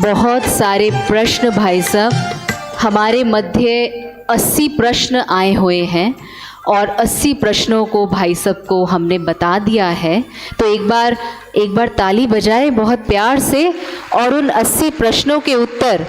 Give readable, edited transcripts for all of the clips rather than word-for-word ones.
बहुत सारे प्रश्न भाई साहब, हमारे मध्य 80 प्रश्न आए हुए हैं और 80 प्रश्नों को भाई साहब को हमने बता दिया है। तो एक बार ताली बजाए बहुत प्यार से, और उन 80 प्रश्नों के उत्तर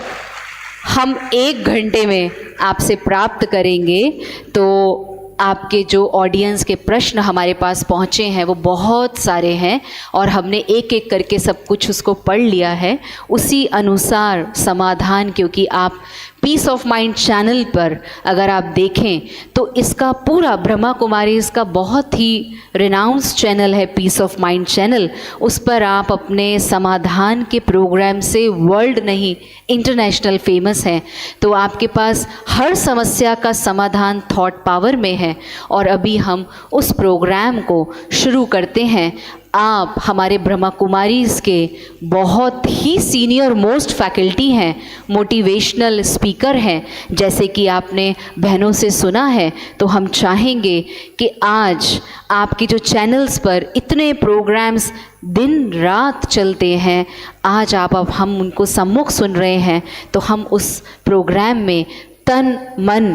हम 1 घंटे में आपसे प्राप्त करेंगे। तो आपके जो ऑडियंस के प्रश्न हमारे पास पहुँचे हैं वो बहुत सारे हैं और हमने एक एक करके सब कुछ उसको पढ़ लिया है। उसी अनुसार समाधान, क्योंकि आप पीस ऑफ माइंड चैनल पर अगर आप देखें तो इसका पूरा ब्रह्मा कुमारी इसका बहुत ही रिनाउंस चैनल है, पीस ऑफ माइंड चैनल। उस पर आप अपने समाधान के प्रोग्राम से वर्ल्ड नहीं इंटरनेशनल फेमस हैं। तो आपके पास हर समस्या का समाधान थॉट पावर में है और अभी हम उस प्रोग्राम को शुरू करते हैं। आप हमारे ब्रह्मा कुमारीज़ के बहुत ही सीनियर मोस्ट फैकल्टी हैं, मोटिवेशनल स्पीकर हैं, जैसे कि आपने बहनों से सुना है। तो हम चाहेंगे कि आज आपके जो चैनल्स पर इतने प्रोग्राम्स दिन रात चलते हैं, आज अब हम उनको सम्मुख सुन रहे हैं, तो हम उस प्रोग्राम में तन मन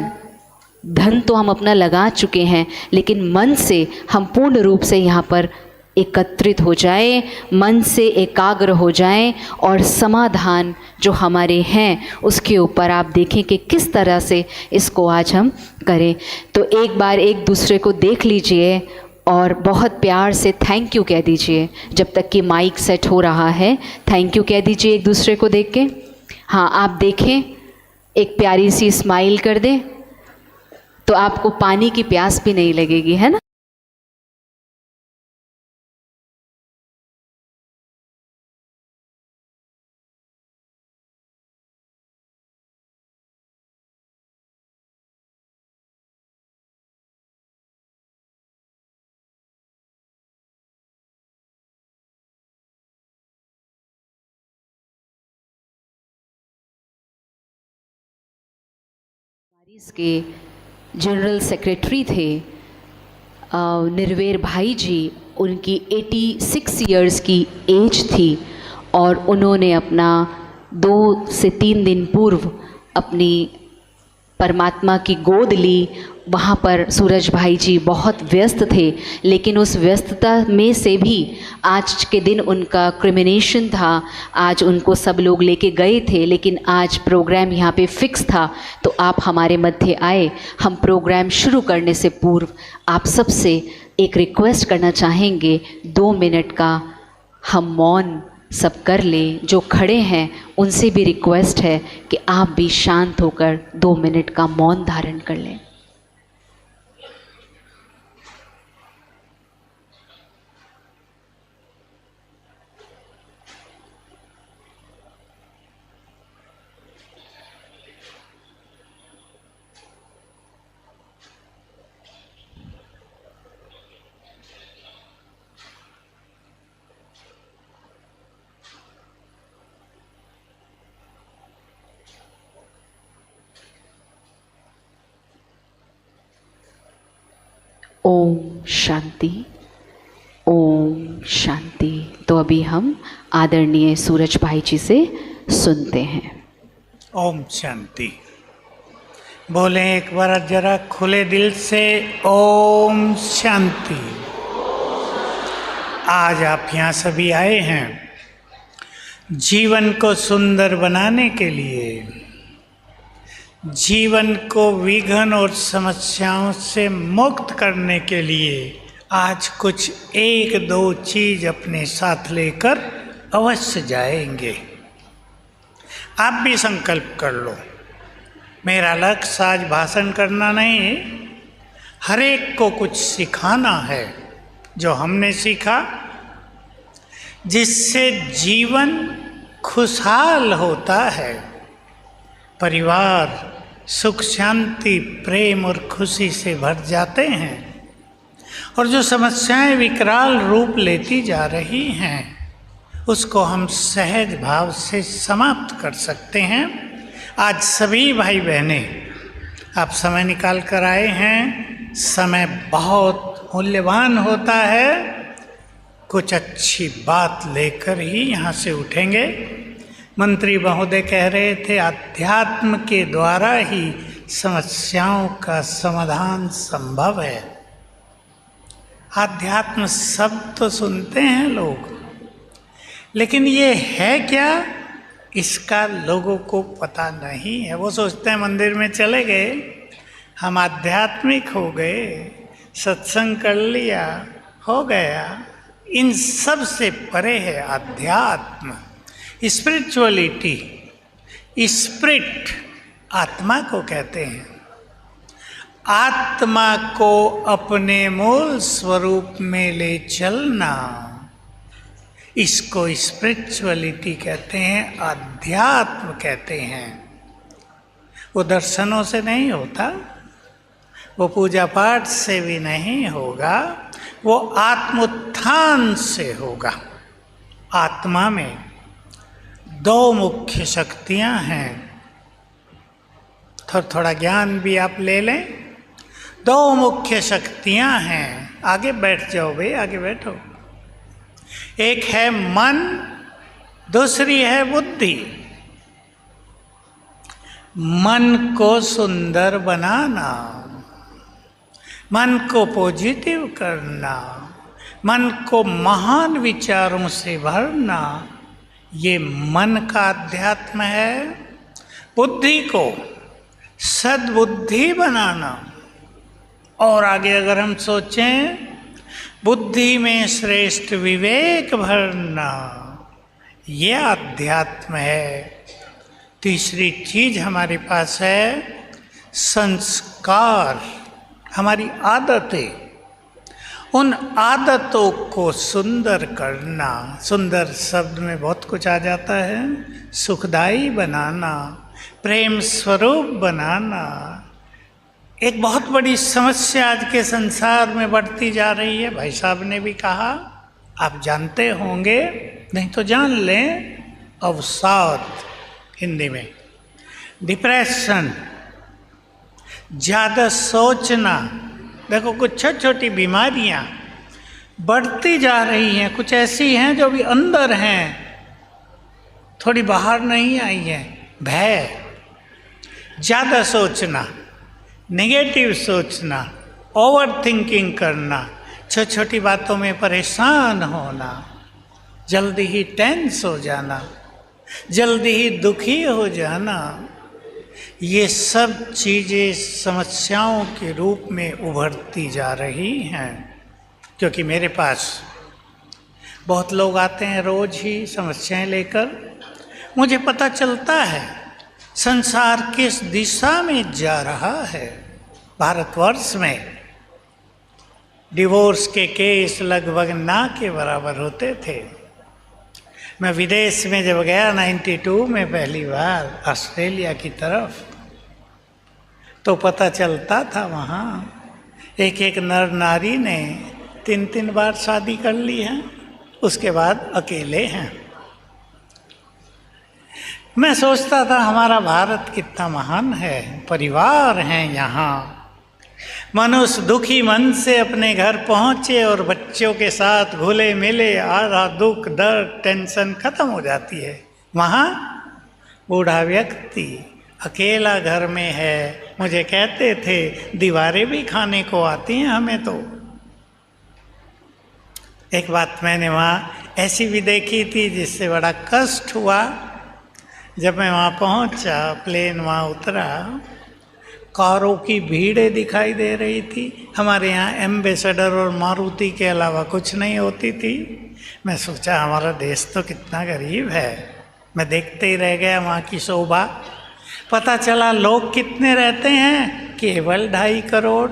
धन तो हम अपना लगा चुके हैं, लेकिन मन से हम पूर्ण रूप से यहाँ पर एकत्रित हो जाए, मन से एकाग्र हो जाएं और समाधान जो हमारे हैं उसके ऊपर आप देखें कि किस तरह से इसको आज हम करें। तो एक बार एक दूसरे को देख लीजिए और बहुत प्यार से थैंक यू कह दीजिए। जब तक कि माइक सेट हो रहा है, थैंक यू कह दीजिए एक दूसरे को देख के। हाँ, आप देखें, एक प्यारी सी स्माइल कर दें तो आपको पानी की प्यास भी नहीं लगेगी, है ना। इसके जनरल सेक्रेटरी थे निर्वेर भाई जी। उनकी 86 इयर्स की एज थी और उन्होंने अपना 2 से 3 दिन पूर्व अपनी परमात्मा की गोद ली। वहाँ पर सूरज भाई जी बहुत व्यस्त थे, लेकिन उस व्यस्तता में से भी आज के दिन उनका क्रिमिनेशन था। आज उनको सब लोग लेके गए थे, लेकिन आज प्रोग्राम यहाँ पे फिक्स था, तो आप हमारे मध्य आए। हम प्रोग्राम शुरू करने से पूर्व आप सबसे एक रिक्वेस्ट करना चाहेंगे, 2 मिनट का हम मौन सब कर लें। जो खड़े हैं उनसे भी रिक्वेस्ट है कि आप भी शांत होकर 2 मिनट का मौन धारण कर लें। ओम शांति, ओम शांति। तो अभी हम आदरणीय सूरज भाई जी से सुनते हैं। ओम शांति बोलें एक बार जरा खुले दिल से, ओम शांति। आज आप यहाँ सभी आए हैं जीवन को सुंदर बनाने के लिए, जीवन को विघ्न और समस्याओं से मुक्त करने के लिए। आज कुछ 1-2 चीज अपने साथ लेकर अवश्य जाएंगे। आप भी संकल्प कर लो। मेरा लक्ष्य आज भाषण करना नहीं, हर एक को कुछ सिखाना है जो हमने सीखा, जिससे जीवन खुशहाल होता है, परिवार सुख शांति प्रेम और खुशी से भर जाते हैं, और जो समस्याएं विकराल रूप लेती जा रही हैं उसको हम सहज भाव से समाप्त कर सकते हैं। आज सभी भाई बहनें आप समय निकाल कर आए हैं। समय बहुत मूल्यवान होता है। कुछ अच्छी बात लेकर ही यहाँ से उठेंगे। मंत्री महोदय कह रहे थे अध्यात्म के द्वारा ही समस्याओं का समाधान संभव है। अध्यात्म शब्द तो सुनते हैं लोग, लेकिन ये है क्या, इसका लोगों को पता नहीं है। वो सोचते हैं मंदिर में चले गए, हम आध्यात्मिक हो गए, सत्संग कर लिया, हो गया। इन सब से परे है अध्यात्म, स्पिरिचुअलिटी। स्पिरिट आत्मा को कहते हैं। आत्मा को अपने मूल स्वरूप में ले चलना, इसको स्पिरिचुअलिटी कहते हैं, अध्यात्म कहते हैं। वो दर्शनों से नहीं होता, वो पूजा पाठ से भी नहीं होगा, वो आत्मोत्थान से होगा। आत्मा में दो मुख्य शक्तियां हैं। थोड़ा ज्ञान भी आप ले लें। दो मुख्य शक्तियां हैं। आगे बैठ जाओ भाई, आगे बैठो। एक है मन, दूसरी है बुद्धि। मन को सुंदर बनाना, मन को पॉजिटिव करना, मन को महान विचारों से भरना, ये मन का अध्यात्म है। बुद्धि को सद्बुद्धि बनाना, और आगे अगर हम सोचें, बुद्धि में श्रेष्ठ विवेक भरना, ये अध्यात्म है। तीसरी चीज हमारे पास है संस्कार, हमारी आदतें। उन आदतों को सुंदर करना। सुंदर शब्द में बहुत कुछ आ जाता है। सुखदायी बनाना, प्रेम स्वरूप बनाना। एक बहुत बड़ी समस्या आज के संसार में बढ़ती जा रही है। भाई साहब ने भी कहा, आप जानते होंगे, नहीं तो जान लें, अवसाद हिंदी में, डिप्रेशन, ज़्यादा सोचना। देखो कुछ छोटी छोटी बीमारियां बढ़ती जा रही हैं, कुछ ऐसी हैं जो भी अंदर हैं, थोड़ी बाहर नहीं आई हैं। भय, ज़्यादा सोचना, नेगेटिव सोचना, ओवर थिंकिंग करना, छोटी छोटी बातों में परेशान होना, जल्दी ही टेंस हो जाना, जल्दी ही दुखी हो जाना, ये सब चीज़ें समस्याओं के रूप में उभरती जा रही हैं। क्योंकि मेरे पास बहुत लोग आते हैं रोज ही समस्याएं लेकर। मुझे पता चलता है संसार किस दिशा में जा रहा है। भारतवर्ष में डिवोर्स के केस लगभग ना के बराबर होते थे। मैं विदेश में जब गया 92 में पहली बार ऑस्ट्रेलिया की तरफ, तो पता चलता था वहाँ एक एक नर नारी ने 3-3 बार शादी कर ली है, उसके बाद अकेले हैं। मैं सोचता था हमारा भारत कितना महान है, परिवार हैं यहाँ। मनुष्य दुखी मन से अपने घर पहुँचे और बच्चों के साथ घुले मिले, आधा दुख दर्द टेंशन खत्म हो जाती है। वहाँ बूढ़ा व्यक्ति अकेला घर में है। मुझे कहते थे दीवारें भी खाने को आती हैं हमें तो। एक बात मैंने वहाँ ऐसी भी देखी थी जिससे बड़ा कष्ट हुआ। जब मैं वहाँ पहुँचा, प्लेन वहाँ उतरा, कारों की भीड़ें दिखाई दे रही थी। हमारे यहाँ एम्बेसडर और मारुति के अलावा कुछ नहीं होती थी। मैं सोचा हमारा देश तो कितना गरीब है। मैं देखते ही रह गया वहाँ की शोभा। पता चला लोग कितने रहते हैं, केवल 2.5 करोड़।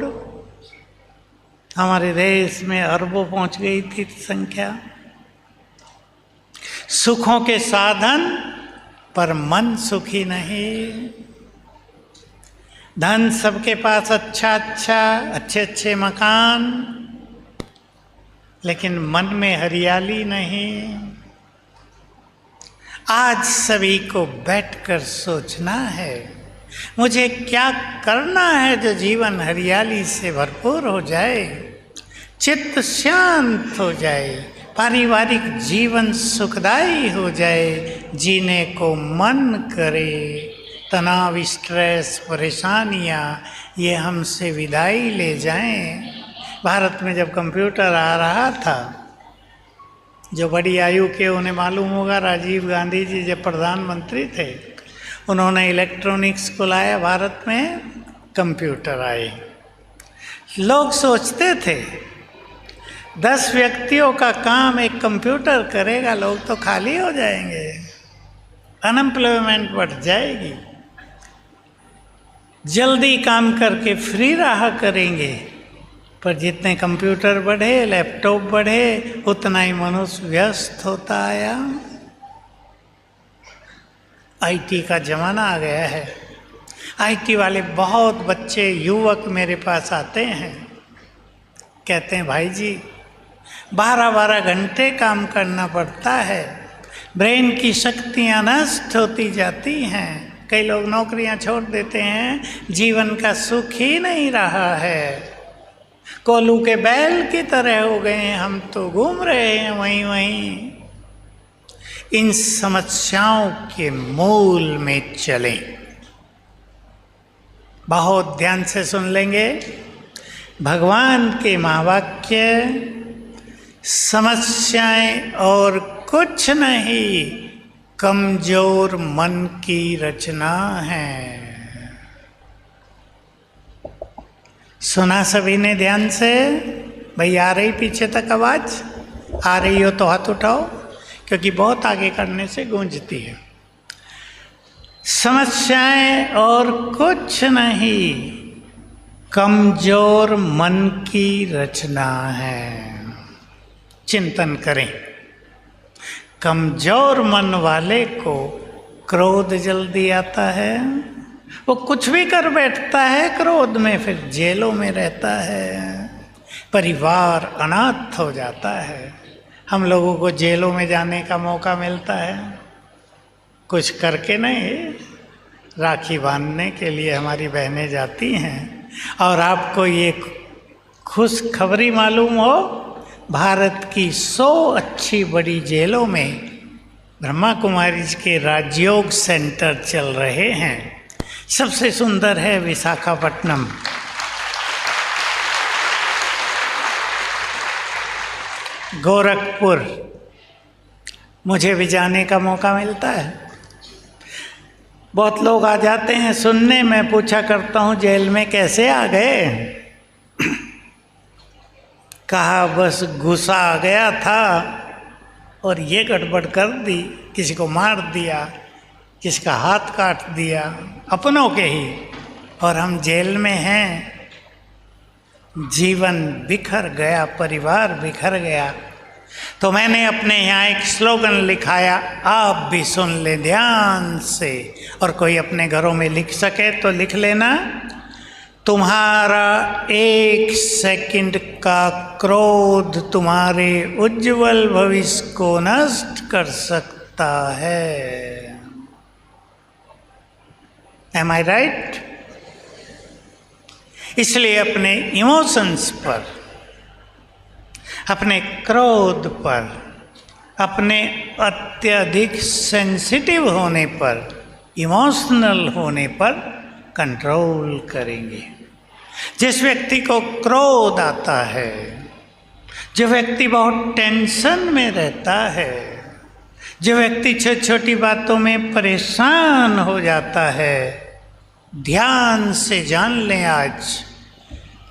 हमारे देश में अरबों पहुँच गई थी संख्या। सुखों के साधन पर मन सुखी नहीं। धन सबके पास अच्छे अच्छे मकान, लेकिन मन में हरियाली नहीं। आज सभी को बैठकर सोचना है, मुझे क्या करना है जो जीवन हरियाली से भरपूर हो जाए, चित्त शांत हो जाए, पारिवारिक जीवन सुखदायी हो जाए, जीने को मन करे, तनाव, स्ट्रेस, परेशानियाँ ये हमसे विदाई ले जाएं। भारत में जब कंप्यूटर आ रहा था, जो बड़ी आयु के उन्हें मालूम होगा, राजीव गांधी जी जब प्रधानमंत्री थे उन्होंने इलेक्ट्रॉनिक्स को लाया भारत में, कंप्यूटर आए। लोग सोचते थे 10 व्यक्तियों का काम एक कंप्यूटर करेगा, लोग तो खाली हो जाएंगे, अनएम्प्लॉयमेंट बढ़ जाएगी, जल्दी काम करके फ्री रहा करेंगे। पर जितने कंप्यूटर बढ़े, लैपटॉप बढ़े, उतना ही मनुष्य व्यस्त होता आया। आईटी का जमाना आ गया है। आईटी वाले बहुत बच्चे, युवक मेरे पास आते हैं, कहते हैं भाई जी 12-12 घंटे काम करना पड़ता है, ब्रेन की शक्तियाँ नष्ट होती जाती हैं, कई लोग नौकरियाँ छोड़ देते हैं, जीवन का सुख ही नहीं रहा है, कोल्हू के बैल की तरह हो गए हैं, हम तो घूम रहे हैं वहीं वहीं। इन समस्याओं के मूल में चलें। बहुत ध्यान से सुन लेंगे भगवान के महावाक्य, समस्याएं और कुछ नहीं, कमजोर मन की रचना है। सुना सभी ने ध्यान से? भाई आ रही पीछे तक आवाज? आ रही हो तो हाथ उठाओ, क्योंकि बहुत आगे करने से गूंजती है। समस्याएं और कुछ नहीं, कमजोर मन की रचना है। चिंतन करें। कमजोर मन वाले को क्रोध जल्दी आता है, वो कुछ भी कर बैठता है क्रोध में, फिर जेलों में रहता है, परिवार अनाथ हो जाता है। हम लोगों को जेलों में जाने का मौका मिलता है, कुछ करके नहीं, राखी बांधने के लिए हमारी बहनें जाती हैं। और आपको ये खुशखबरी मालूम हो, भारत की 100 अच्छी बड़ी जेलों में ब्रह्मा कुमारी के राजयोग सेंटर चल रहे हैं। सबसे सुंदर है विशाखापट्टनम। गोरखपुर मुझे भी जाने का मौका मिलता है। बहुत लोग आ जाते हैं सुनने, मैं पूछा करता हूँ जेल में कैसे आ गए? कहा बस गुस्सा आ गया था और ये गड़बड़ कर दी, किसी को मार दिया, किसी का हाथ काट दिया, अपनों के ही, और हम जेल में हैं। जीवन बिखर गया, परिवार बिखर गया। तो मैंने अपने यहाँ एक स्लोगन लिखाया, आप भी सुन ले ध्यान से, और कोई अपने घरों में लिख सके तो लिख लेना। तुम्हारा 1 सेकंड का क्रोध तुम्हारे उज्जवल भविष्य को नष्ट कर सकता है। Am I right? इसलिए अपने इमोशंस पर, अपने क्रोध पर, अपने अत्यधिक सेंसिटिव होने पर, इमोशनल होने पर कंट्रोल करेंगे। जिस व्यक्ति को क्रोध आता है, जो व्यक्ति बहुत टेंशन में रहता है, जो व्यक्ति छोटी छोटी बातों में परेशान हो जाता है, ध्यान से जान लें आज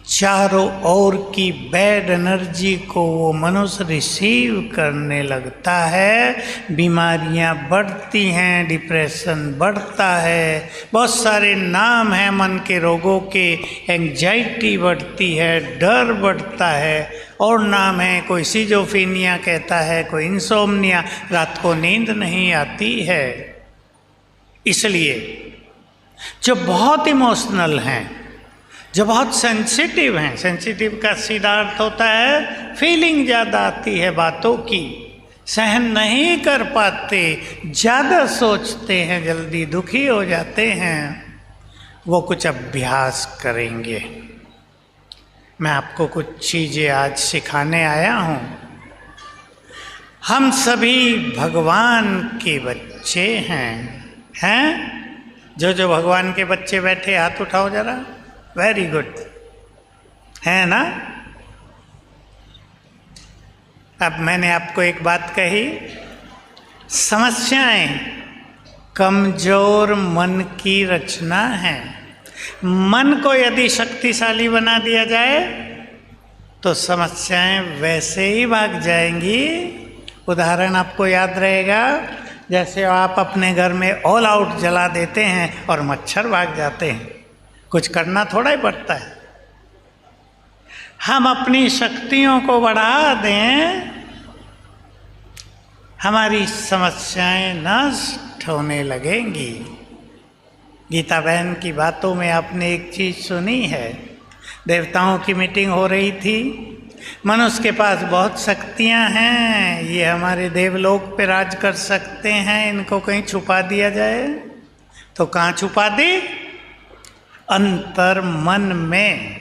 चारों ओर की बैड एनर्जी को वो मनुष्य रिसीव करने लगता है, बीमारियां बढ़ती हैं, डिप्रेशन बढ़ता है, बहुत सारे नाम हैं मन के रोगों के, एंजाइटी बढ़ती है, डर बढ़ता है, और नाम है, कोई सिजोफ्रेनिया कहता है, कोई इंसोम्निया, रात को नींद नहीं आती है। इसलिए जो बहुत इमोशनल हैं, जो बहुत सेंसिटिव हैं, सेंसिटिव का सीधा अर्थ होता है फीलिंग ज़्यादा आती है बातों की, सहन नहीं कर पाते, ज़्यादा सोचते हैं, जल्दी दुखी हो जाते हैं, वो कुछ अभ्यास करेंगे। मैं आपको कुछ चीज़ें आज सिखाने आया हूँ। हम सभी भगवान के बच्चे हैं? जो भगवान के बच्चे बैठे हाथ उठाओ जरा। वेरी गुड, है ना? अब मैंने आपको एक बात कही, समस्याएं कमजोर मन की रचना है। मन को यदि शक्तिशाली बना दिया जाए तो समस्याएं वैसे ही भाग जाएंगी। उदाहरण आपको याद रहेगा, जैसे आप अपने घर में ऑल आउट जला देते हैं और मच्छर भाग जाते हैं, कुछ करना थोड़ा ही पड़ता है। हम अपनी शक्तियों को बढ़ा दें, हमारी समस्याएं नष्ट होने लगेंगी। गीता बहन की बातों में आपने एक चीज सुनी है, देवताओं की मीटिंग हो रही थी, मनुष्य के पास बहुत शक्तियां हैं, ये हमारे देवलोक पे राज कर सकते हैं, इनको कहीं छुपा दिया जाए तो कहाँ छुपा दे? अंतर मन में।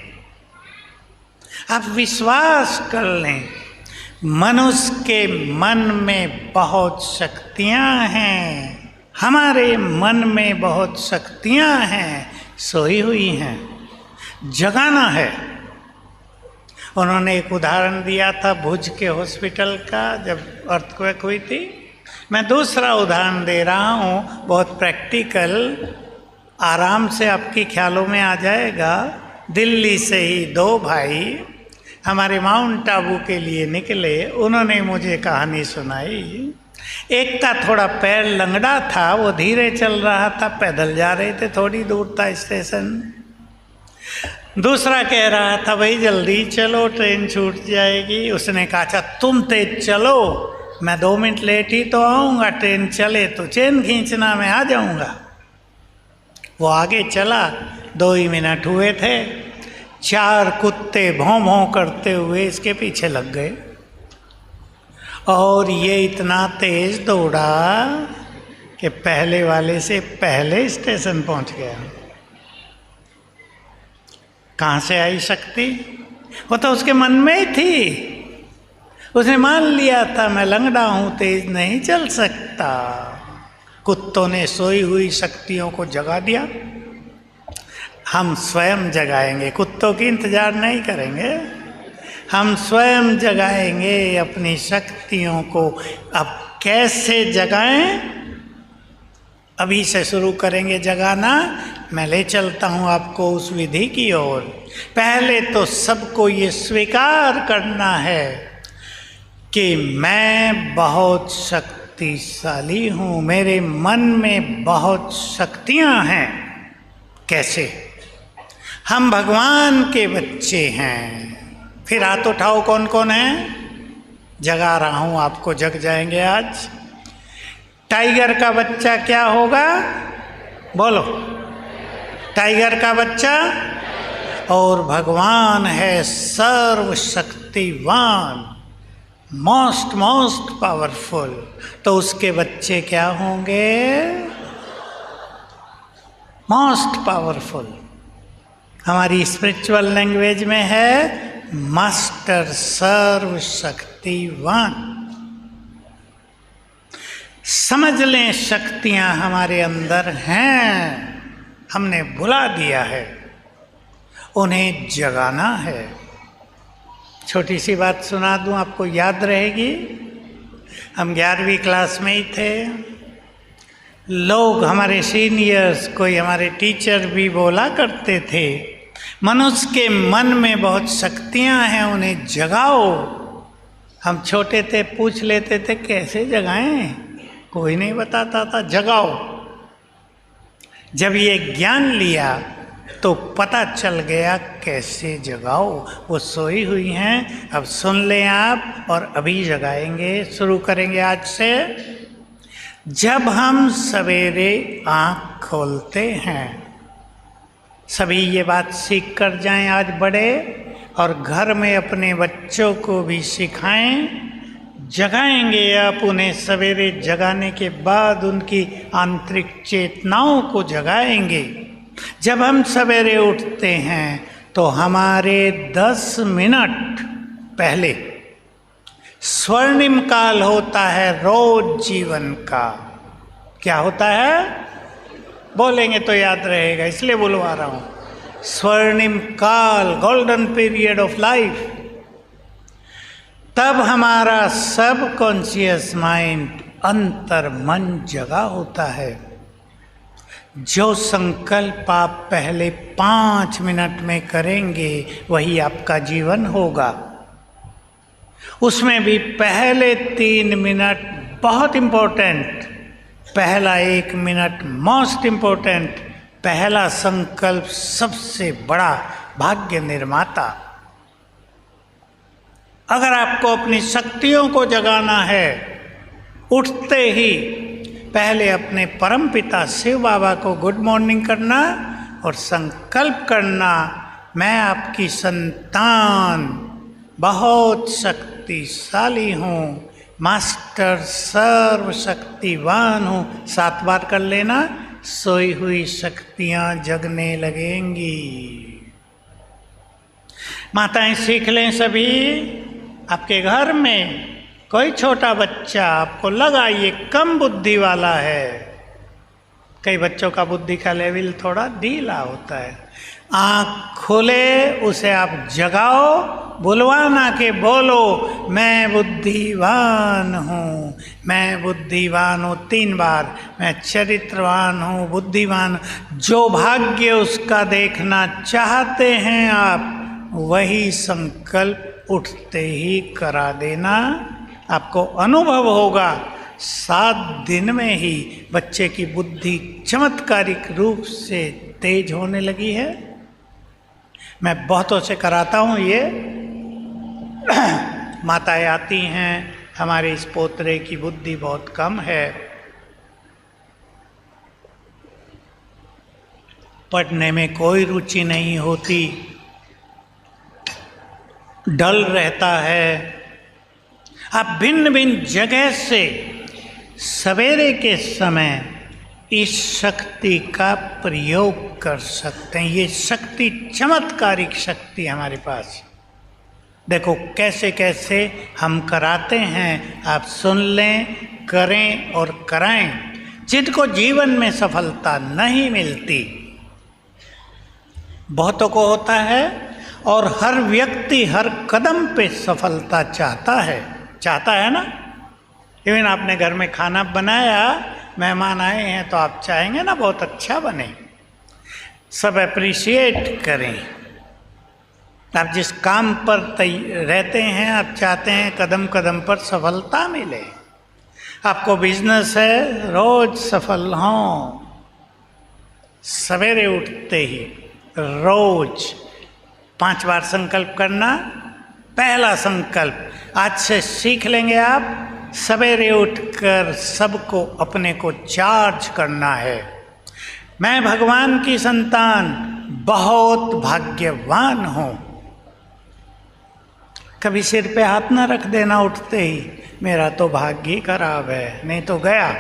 आप विश्वास कर लें, मनुष्य के मन में बहुत शक्तियां हैं, हमारे मन में बहुत शक्तियां हैं, सोई हुई हैं, जगाना है। उन्होंने एक उदाहरण दिया था भुज के हॉस्पिटल का, जब अर्थक्वेक हुई थी। मैं दूसरा उदाहरण दे रहा हूँ, बहुत प्रैक्टिकल, आराम से आपके ख्यालों में आ जाएगा। दिल्ली से ही दो भाई हमारे माउंट आबू के लिए निकले, उन्होंने मुझे कहानी सुनाई। एक का थोड़ा पैर लंगड़ा था, वो धीरे चल रहा था, पैदल जा रहे थे, थोड़ी दूर था स्टेशन। दूसरा कह रहा था भाई जल्दी चलो ट्रेन छूट जाएगी। उसने कहा अच्छा तुम तेज चलो, मैं 2 मिनट लेट ही तो आऊँगा, ट्रेन चले तो चेन खींचना, मैं आ जाऊँगा। वो आगे चला, 2 ही मिनट हुए थे, 4 कुत्ते भौं भौं करते हुए इसके पीछे लग गए और ये इतना तेज दौड़ा कि पहले वाले से पहले स्टेशन पहुंच गया। कहाँ से आई शक्ति? वो तो उसके मन में ही थी। उसने मान लिया था मैं लंगड़ा हूं, तेज नहीं चल सकता। कुत्तों ने सोई हुई शक्तियों को जगा दिया। हम स्वयं जगाएंगे, कुत्तों की इंतजार नहीं करेंगे, हम स्वयं जगाएंगे अपनी शक्तियों को। अब कैसे जगाएं? अभी से शुरू करेंगे जगाना। मैं ले चलता हूँ आपको उस विधि की ओर। पहले तो सबको ये स्वीकार करना है कि मैं बहुत शक्तिशाली हूँ, मेरे मन में बहुत शक्तियाँ हैं। कैसे? हम भगवान के बच्चे हैं। फिर हाथ उठाओ कौन कौन है। जगा रहा हूँ आपको, जग जाएंगे आज। टाइगर का बच्चा क्या होगा? बोलो। टाइगर का बच्चा, और भगवान है सर्वशक्तिवान, मोस्ट पावरफुल, तो उसके बच्चे क्या होंगे? Most powerful. हमारी स्पिरिचुअल लैंग्वेज में है मास्टर सर्वशक्तिवान। समझ लें शक्तियां हमारे अंदर हैं, हमने भुला दिया है, उन्हें जगाना है। छोटी सी बात सुना दूं, आपको याद रहेगी। हम 11वीं क्लास में ही थे, लोग हमारे सीनियर्स, कोई हमारे टीचर भी बोला करते थे मनुष्य के मन में बहुत शक्तियां हैं, उन्हें जगाओ। हम छोटे थे, पूछ लेते थे कैसे जगाएं, कोई नहीं बताता था, जगाओ। जब ये ज्ञान लिया तो पता चल गया कैसे जगाओ। वो सोई हुई हैं, अब सुन लें आप, और अभी जगाएंगे, शुरू करेंगे आज से। जब हम सवेरे आँख खोलते हैं, सभी ये बात सीख कर जाएं आज बड़े, और घर में अपने बच्चों को भी सिखाएं। जगाएंगे आप उन्हें, सवेरे जगाने के बाद उनकी आंतरिक चेतनाओं को जगाएंगे। जब हम सवेरे उठते हैं तो हमारे 10 मिनट पहले स्वर्णिम काल होता है रोज जीवन का। क्या होता है? बोलेंगे तो याद रहेगा, इसलिए बुलवा रहा हूं। स्वर्णिम काल, गोल्डन पीरियड ऑफ लाइफ। तब हमारा सब कॉन्शियस माइंड, अंतर मन जगा होता है। जो संकल्प आप पहले 5 मिनट में करेंगे वही आपका जीवन होगा। उसमें भी पहले 3 मिनट बहुत इंपॉर्टेंट, पहला 1 मिनट मोस्ट इंपॉर्टेंट। पहला संकल्प सबसे बड़ा भाग्य निर्माता। अगर आपको अपनी शक्तियों को जगाना है, उठते ही पहले अपने परमपिता शिव बाबा को गुड मॉर्निंग करना और संकल्प करना, मैं आपकी संतान बहुत शक्तिशाली हूँ, मास्टर सर्वशक्तिवान हूँ। 7 बार कर लेना, सोई हुई शक्तियाँ जगने लगेंगी। माताएं सीख लें सभी। आपके घर में कोई छोटा बच्चा आपको लगा ये कम बुद्धि वाला है, कई बच्चों का बुद्धि का लेवल थोड़ा ढीला होता है, आँख खोले, उसे आप जगाओ, बुलवाना के बोलो मैं बुद्धिवान हूँ, मैं बुद्धिवान हूँ 3 बार, मैं चरित्रवान हूँ, बुद्धिवान। जो भाग्य उसका देखना चाहते हैं आप, वही संकल्प उठते ही करा देना। आपको अनुभव होगा 7 दिन में ही बच्चे की बुद्धि चमत्कारिक रूप से तेज होने लगी है। मैं बहुतों से कराता हूँ ये। माताएं आती हैं, हमारे इस पोतरे की बुद्धि बहुत कम है, पढ़ने में कोई रुचि नहीं होती, डल रहता है। आप भिन्न भिन्न जगह से सवेरे के समय इस शक्ति का प्रयोग कर सकते हैं। ये शक्ति चमत्कारिक शक्ति हमारे पास। देखो कैसे कैसे हम कराते हैं, आप सुन लें, करें और कराएं। जिनको जीवन में सफलता नहीं मिलती, बहुतों को होता है, और हर व्यक्ति हर कदम पे सफलता चाहता है ना। इवन आपने घर में खाना बनाया, मेहमान आए हैं तो आप चाहेंगे ना बहुत अच्छा बने, सब अप्रिशिएट करें। आप जिस काम पर रहते हैं, आप चाहते हैं कदम कदम पर सफलता मिले। आपको बिजनेस है, रोज सफल हों। सवेरे उठते ही रोज 5 बार संकल्प करना। पहला संकल्प आज से सीख लेंगे आप, सवेरे उठकर सबको अपने को चार्ज करना है। मैं भगवान की संतान बहुत भाग्यवान हूँ। कभी सिर पे हाथ ना रख देना उठते ही, मेरा तो भाग्य ही खराब है, नहीं तो गया।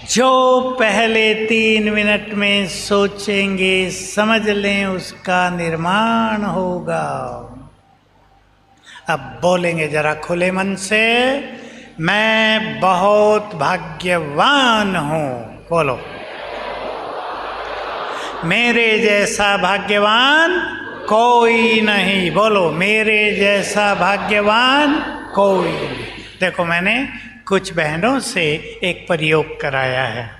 जो पहले 3 मिनट में सोचेंगे, समझ लें, उसका निर्माण होगा। अब बोलेंगे जरा खुले मन से, मैं बहुत भाग्यवान हूँ। बोलो, मेरे जैसा भाग्यवान कोई नहीं। बोलो, मेरे जैसा भाग्यवान कोई नहीं। देखो मैंने कुछ बहनों से एक प्रयोग कराया है,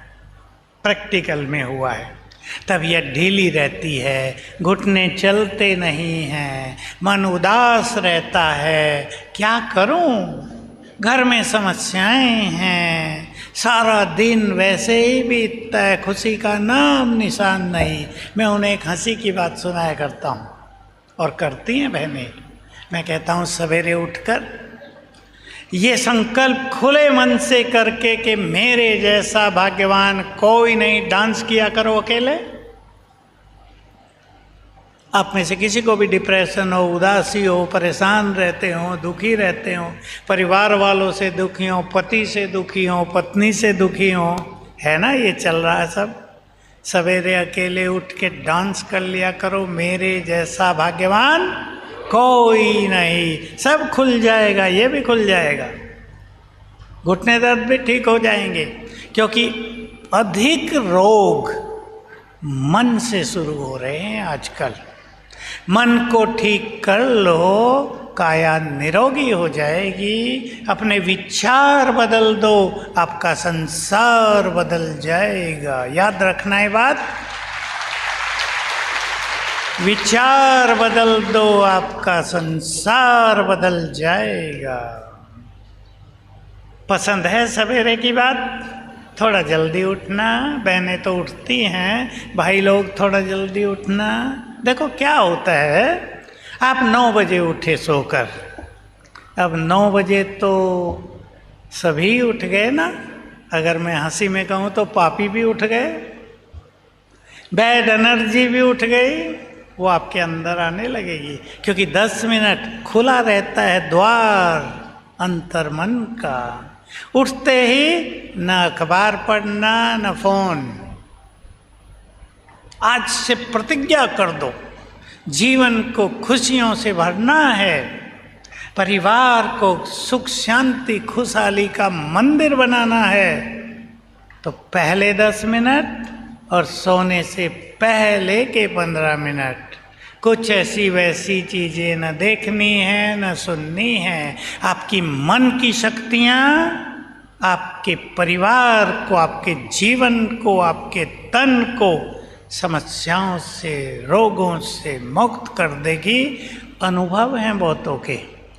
प्रैक्टिकल में हुआ है। तबीयत ढीली रहती है, घुटने चलते नहीं हैं, मन उदास रहता है, क्या करूं? घर में समस्याएं हैं, सारा दिन वैसे ही बीतता है, खुशी का नाम निशान नहीं। मैं उन्हें एक हंसी की बात सुनाया करता हूँ, और करती हैं बहनें। मैं कहता हूँ सवेरे उठकर ये संकल्प खुले मन से करके कि मेरे जैसा भाग्यवान कोई नहीं, डांस किया करो अकेले। आप में से किसी को भी डिप्रेशन हो, उदासी हो, परेशान रहते हो, दुखी रहते हो, परिवार वालों से दुखी हो, पति से दुखी हो, पत्नी से दुखी हो, है ना, ये चल रहा है सब। सवेरे अकेले उठ के डांस कर लिया करो, मेरे जैसा भाग्यवान कोई नहीं, सब खुल जाएगा, ये भी खुल जाएगा, घुटने दर्द भी ठीक हो जाएंगे। क्योंकि अधिक रोग मन से शुरू हो रहे हैं आजकल। मन को ठीक कर लो, काया निरोगी हो जाएगी। अपने विचार बदल दो, आपका संसार बदल जाएगा। याद रखना है बात, विचार बदल दो, आपका संसार बदल जाएगा। पसंद है सवेरे की बात? थोड़ा जल्दी उठना, बहनें तो उठती हैं, भाई लोग थोड़ा जल्दी उठना। देखो क्या होता है, आप 9 बजे उठे सोकर, अब 9 बजे तो सभी उठ गए ना। अगर मैं हंसी में कहूँ तो पापी भी उठ गए, बैड एनर्जी भी उठ गई, वो आपके अंदर आने लगेगी। क्योंकि 10 मिनट खुला रहता है द्वार अंतर्मन का। उठते ही न अखबार पढ़ना, न फोन। आज से प्रतिज्ञा कर दो, जीवन को खुशियों से भरना है, परिवार को सुख शांति खुशहाली का मंदिर बनाना है। तो पहले 10 मिनट और सोने से पहले के 15 मिनट कुछ ऐसी वैसी चीजें न देखनी है, न सुननी है। आपकी मन की शक्तियाँ आपके परिवार को, आपके जीवन को, आपके तन को समस्याओं से, रोगों से मुक्त कर देगी। अनुभव हैं बहुतों के,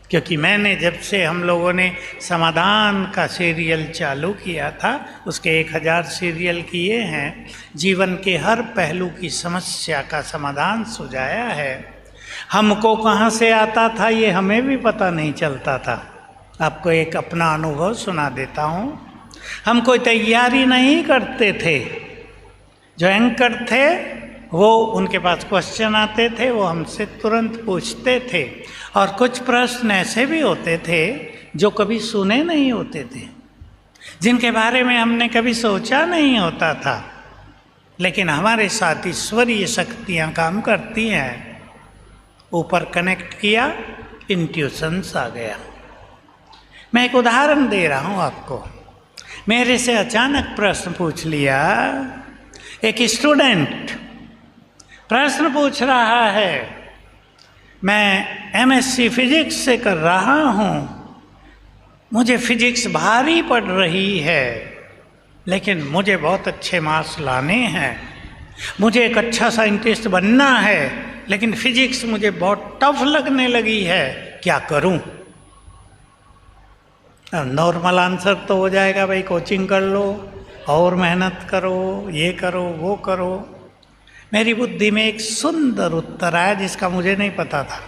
क्योंकि मैंने जब से हम लोगों ने समाधान का सीरियल चालू किया था, उसके 1000 सीरियल किए हैं। जीवन के हर पहलू की समस्या का समाधान सुझाया है। हमको कहाँ से आता था ये हमें भी पता नहीं चलता था। आपको एक अपना अनुभव सुना देता हूँ। हम कोई तैयारी नहीं करते थे। जो एंकर थे वो, उनके पास क्वेश्चन आते थे, वो हमसे तुरंत पूछते थे। और कुछ प्रश्न ऐसे भी होते थे जो कभी सुने नहीं होते थे, जिनके बारे में हमने कभी सोचा नहीं होता था, लेकिन हमारे साथ ईश्वरीय शक्तियाँ काम करती हैं। ऊपर कनेक्ट किया, इंट्यूशंस आ गया। मैं एक उदाहरण दे रहा हूँ आपको। मेरे से अचानक प्रश्न पूछ लिया। एक स्टूडेंट प्रश्न पूछ रहा है, मैं MSc फिजिक्स से कर रहा हूँ, मुझे फिजिक्स भारी पड़ रही है, लेकिन मुझे बहुत अच्छे मार्क्स लाने हैं, मुझे एक अच्छा साइंटिस्ट बनना है, लेकिन फिजिक्स मुझे बहुत टफ लगने लगी है, क्या करूँ? नॉर्मल आंसर तो हो जाएगा, भाई कोचिंग कर लो और मेहनत करो, ये करो वो करो। मेरी बुद्धि में एक सुंदर उत्तर आया जिसका मुझे नहीं पता था।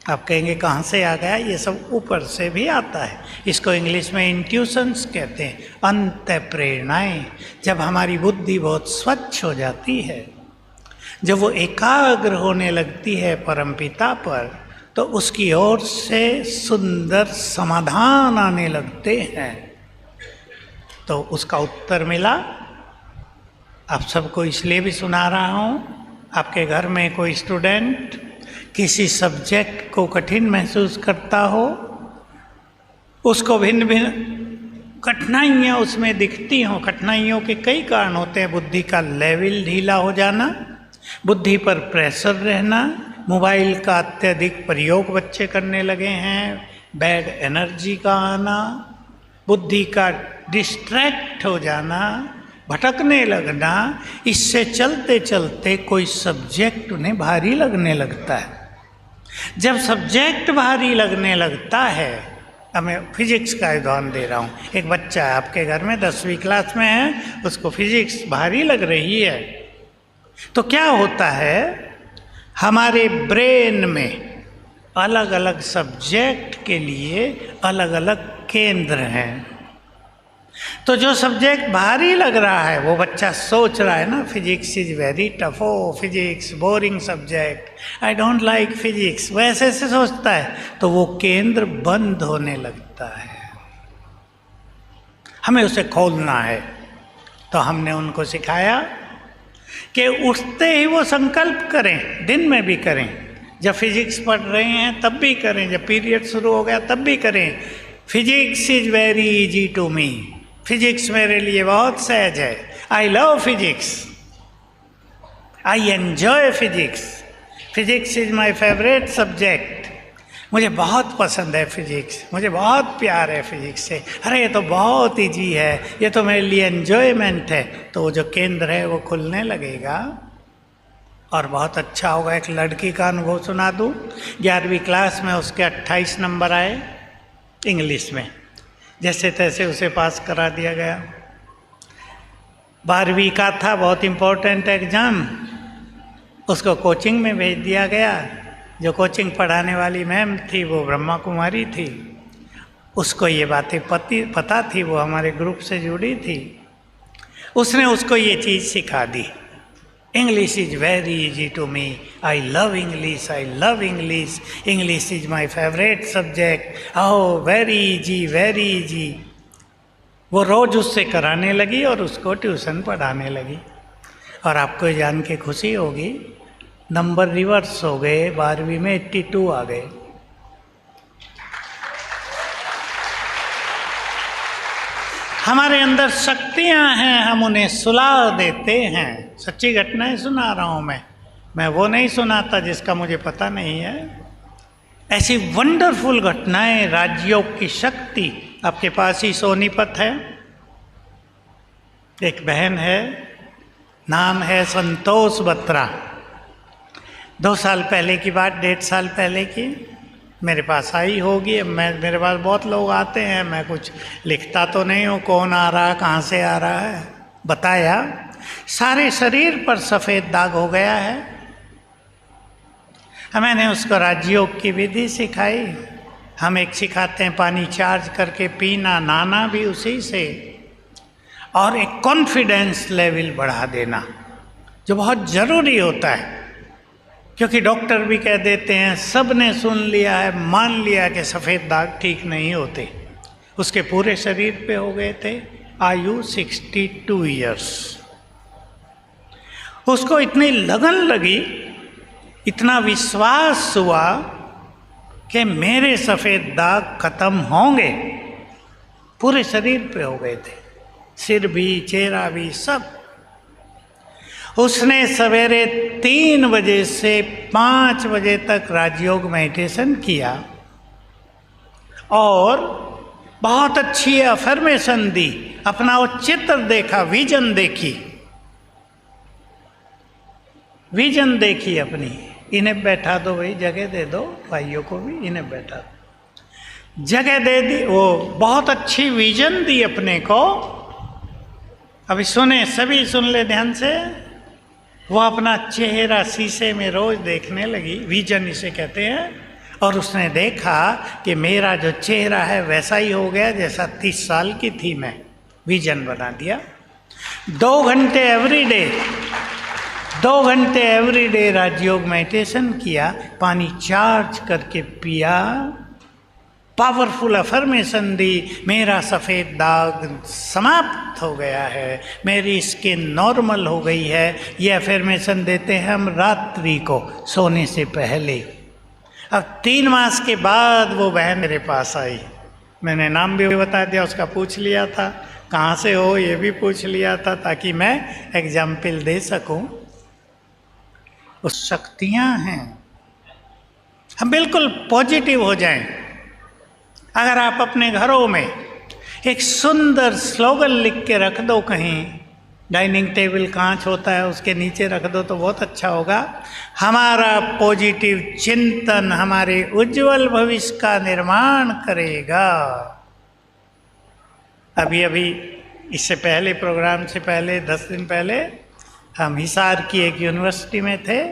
आप कहेंगे कहाँ से आ गया? ये सब ऊपर से भी आता है। इसको इंग्लिश में इंट्यूशंस कहते हैं, अंत प्रेरणाएं। जब हमारी बुद्धि बहुत स्वच्छ हो जाती है, जब वो एकाग्र होने लगती है परमपिता पर, तो उसकी ओर से सुंदर समाधान आने लगते हैं। तो उसका उत्तर मिला। आप सबको इसलिए भी सुना रहा हूँ, आपके घर में कोई स्टूडेंट किसी सब्जेक्ट को कठिन महसूस करता हो, उसको भिन्न भिन्न कठिनाइयाँ उसमें दिखती हों। कठिनाइयों के कई कारण होते हैं। बुद्धि का लेवल ढीला हो जाना, बुद्धि पर प्रेशर रहना, मोबाइल का अत्यधिक प्रयोग बच्चे करने लगे हैं, बैड एनर्जी का आना, बुद्धि का डिस्ट्रैक्ट हो जाना, भटकने लगना। इससे चलते चलते कोई सब्जेक्ट उन्हें भारी लगने लगता है। जब सब्जेक्ट भारी लगने लगता है, अब मैं फिजिक्स का उदाहरण दे रहा हूँ। एक बच्चा है आपके घर में, 10वीं क्लास में है, उसको फिजिक्स भारी लग रही है। तो क्या होता है, हमारे ब्रेन में अलग अलग सब्जेक्ट के लिए अलग अलग केंद्र हैं। तो जो सब्जेक्ट भारी लग रहा है, वो बच्चा सोच रहा है ना, physics is very tough, oh physics boring subject, I don't like physics, वो ऐसे ऐसे सोचता है। तो वो केंद्र बंद होने लगता है। हमें उसे खोलना है। तो हमने उनको सिखाया कि उठते ही वो संकल्प करें, दिन में भी करें, जब फिजिक्स पढ़ रहे हैं तब भी करें, जब पीरियड शुरू हो गया तब भी करें। Physics is very easy to me, physics मेरे लिए बहुत सहज है। I love physics, I enjoy physics, physics is my favourite subject. मुझे बहुत पसंद है फिजिक्स, मुझे बहुत प्यार है फिजिक्स से। अरे ये तो बहुत इजी है, ये तो मेरे लिए एन्जॉयमेंट है। तो वो जो केंद्र है वो खुलने लगेगा और बहुत अच्छा होगा। एक लड़की का अनुभव सुना दूँ। 11वीं क्लास में उसके 28 नंबर आए इंग्लिश में, जैसे तैसे उसे पास करा दिया गया। 12वीं का था बहुत इम्पोर्टेंट एग्ज़ाम, उसको कोचिंग में भेज दिया गया। जो कोचिंग पढ़ाने वाली मैम थी वो ब्रह्मा कुमारी थी, उसको ये बातें पता थी, वो हमारे ग्रुप से जुड़ी थी। उसने उसको ये चीज़ सिखा दी, English is very easy to me, I love English, I love English, English is my favourite subject, oh very easy, very easy. वो रोज़ उससे कराने लगी और उसको ट्यूशन पढ़ाने लगी। और आपको जान के खुशी होगी, नंबर रिवर्स हो गए, 12वीं में 82 आ गए। हमारे अंदर शक्तियां हैं, हम उन्हें सुला देते हैं। सच्ची घटनाएं सुना रहा हूं मैं वो नहीं सुनाता जिसका मुझे पता नहीं है। ऐसी वंडरफुल घटनाएं, राजयोग की शक्ति। आपके पास ही सोनीपत है, एक बहन है, नाम है संतोष बत्रा। 2 साल पहले की बात, 1.5 साल पहले की, मेरे पास आई होगी। मेरे पास बहुत लोग आते हैं, मैं कुछ लिखता तो नहीं हूँ कौन आ रहा है, कहाँ से आ रहा है। बताया सारे शरीर पर सफ़ेद दाग हो गया है। मैंने उसको राजयोग की विधि सिखाई। हम एक सिखाते हैं पानी चार्ज करके पीना, नहाना भी उसी से, और एक कॉन्फिडेंस लेवल बढ़ा देना जो बहुत ज़रूरी होता है। क्योंकि डॉक्टर भी कह देते हैं, सब ने सुन लिया है, मान लिया कि सफ़ेद दाग ठीक नहीं होते। उसके पूरे शरीर पे हो गए थे, आयु 62 ईयर्स। उसको इतनी लगन लगी, इतना विश्वास हुआ कि मेरे सफ़ेद दाग खत्म होंगे। पूरे शरीर पे हो गए थे, सिर भी, चेहरा भी, सब। उसने सवेरे 3 बजे से 5 बजे तक राजयोग मेडिटेशन किया और बहुत अच्छी अफर्मेशन दी। अपना वो चित्र देखा, विजन देखी, विजन देखी अपनी। इन्हें बैठा दो भाई, जगह दे दो, भाइयों को भी इन्हें बैठा दो, जगह दे दी। वो बहुत अच्छी विजन दी अपने को। अभी सुने, सभी सुन ले ध्यान से। वो अपना चेहरा शीशे में रोज देखने लगी, विजन इसे कहते हैं। और उसने देखा कि मेरा जो चेहरा है वैसा ही हो गया जैसा 30 साल की थी मैं। विजन बना दिया। 2 घंटे एवरी डे, 2 घंटे एवरी डे राजयोग मेडिटेशन किया, पानी चार्ज करके पिया, पावरफुल अफर्मेशन दी, मेरा सफ़ेद दाग समाप्त हो गया है, मेरी स्किन नॉर्मल हो गई है। ये अफर्मेशन देते हैं हम रात्रि को सोने से पहले। अब 3 मास के बाद वो बहन मेरे पास आई। मैंने नाम भी बता दिया, उसका पूछ लिया था कहाँ से हो, ये भी पूछ लिया था ताकि मैं एग्जाम्पल दे सकूं। उस शक्तियाँ हैं, हम बिल्कुल पॉजिटिव हो जाएं। अगर आप अपने घरों में एक सुंदर स्लोगन लिख के रख दो, कहीं डाइनिंग टेबल कांच होता है उसके नीचे रख दो तो बहुत अच्छा होगा। हमारा पॉजिटिव चिंतन हमारे उज्जवल भविष्य का निर्माण करेगा। अभी अभी इससे पहले, प्रोग्राम से पहले 10 दिन पहले हम हिसार की एक यूनिवर्सिटी में थे।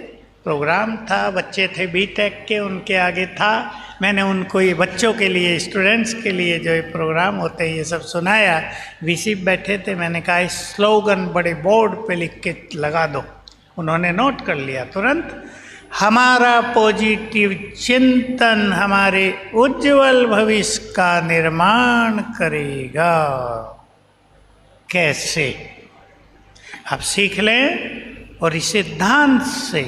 प्रोग्राम था, बच्चे थे बीटेक के, उनके आगे था। मैंने उनको ये बच्चों के लिए, स्टूडेंट्स के लिए जो ये प्रोग्राम होते हैं ये सब सुनाया। वीसी बैठे थे, मैंने कहा इस स्लोगन बड़े बोर्ड पे लिख के लगा दो। उन्होंने नोट कर लिया तुरंत। हमारा पॉजिटिव चिंतन हमारे उज्जवल भविष्य का निर्माण करेगा। कैसे? आप सीख लें और इस सिद्धांत से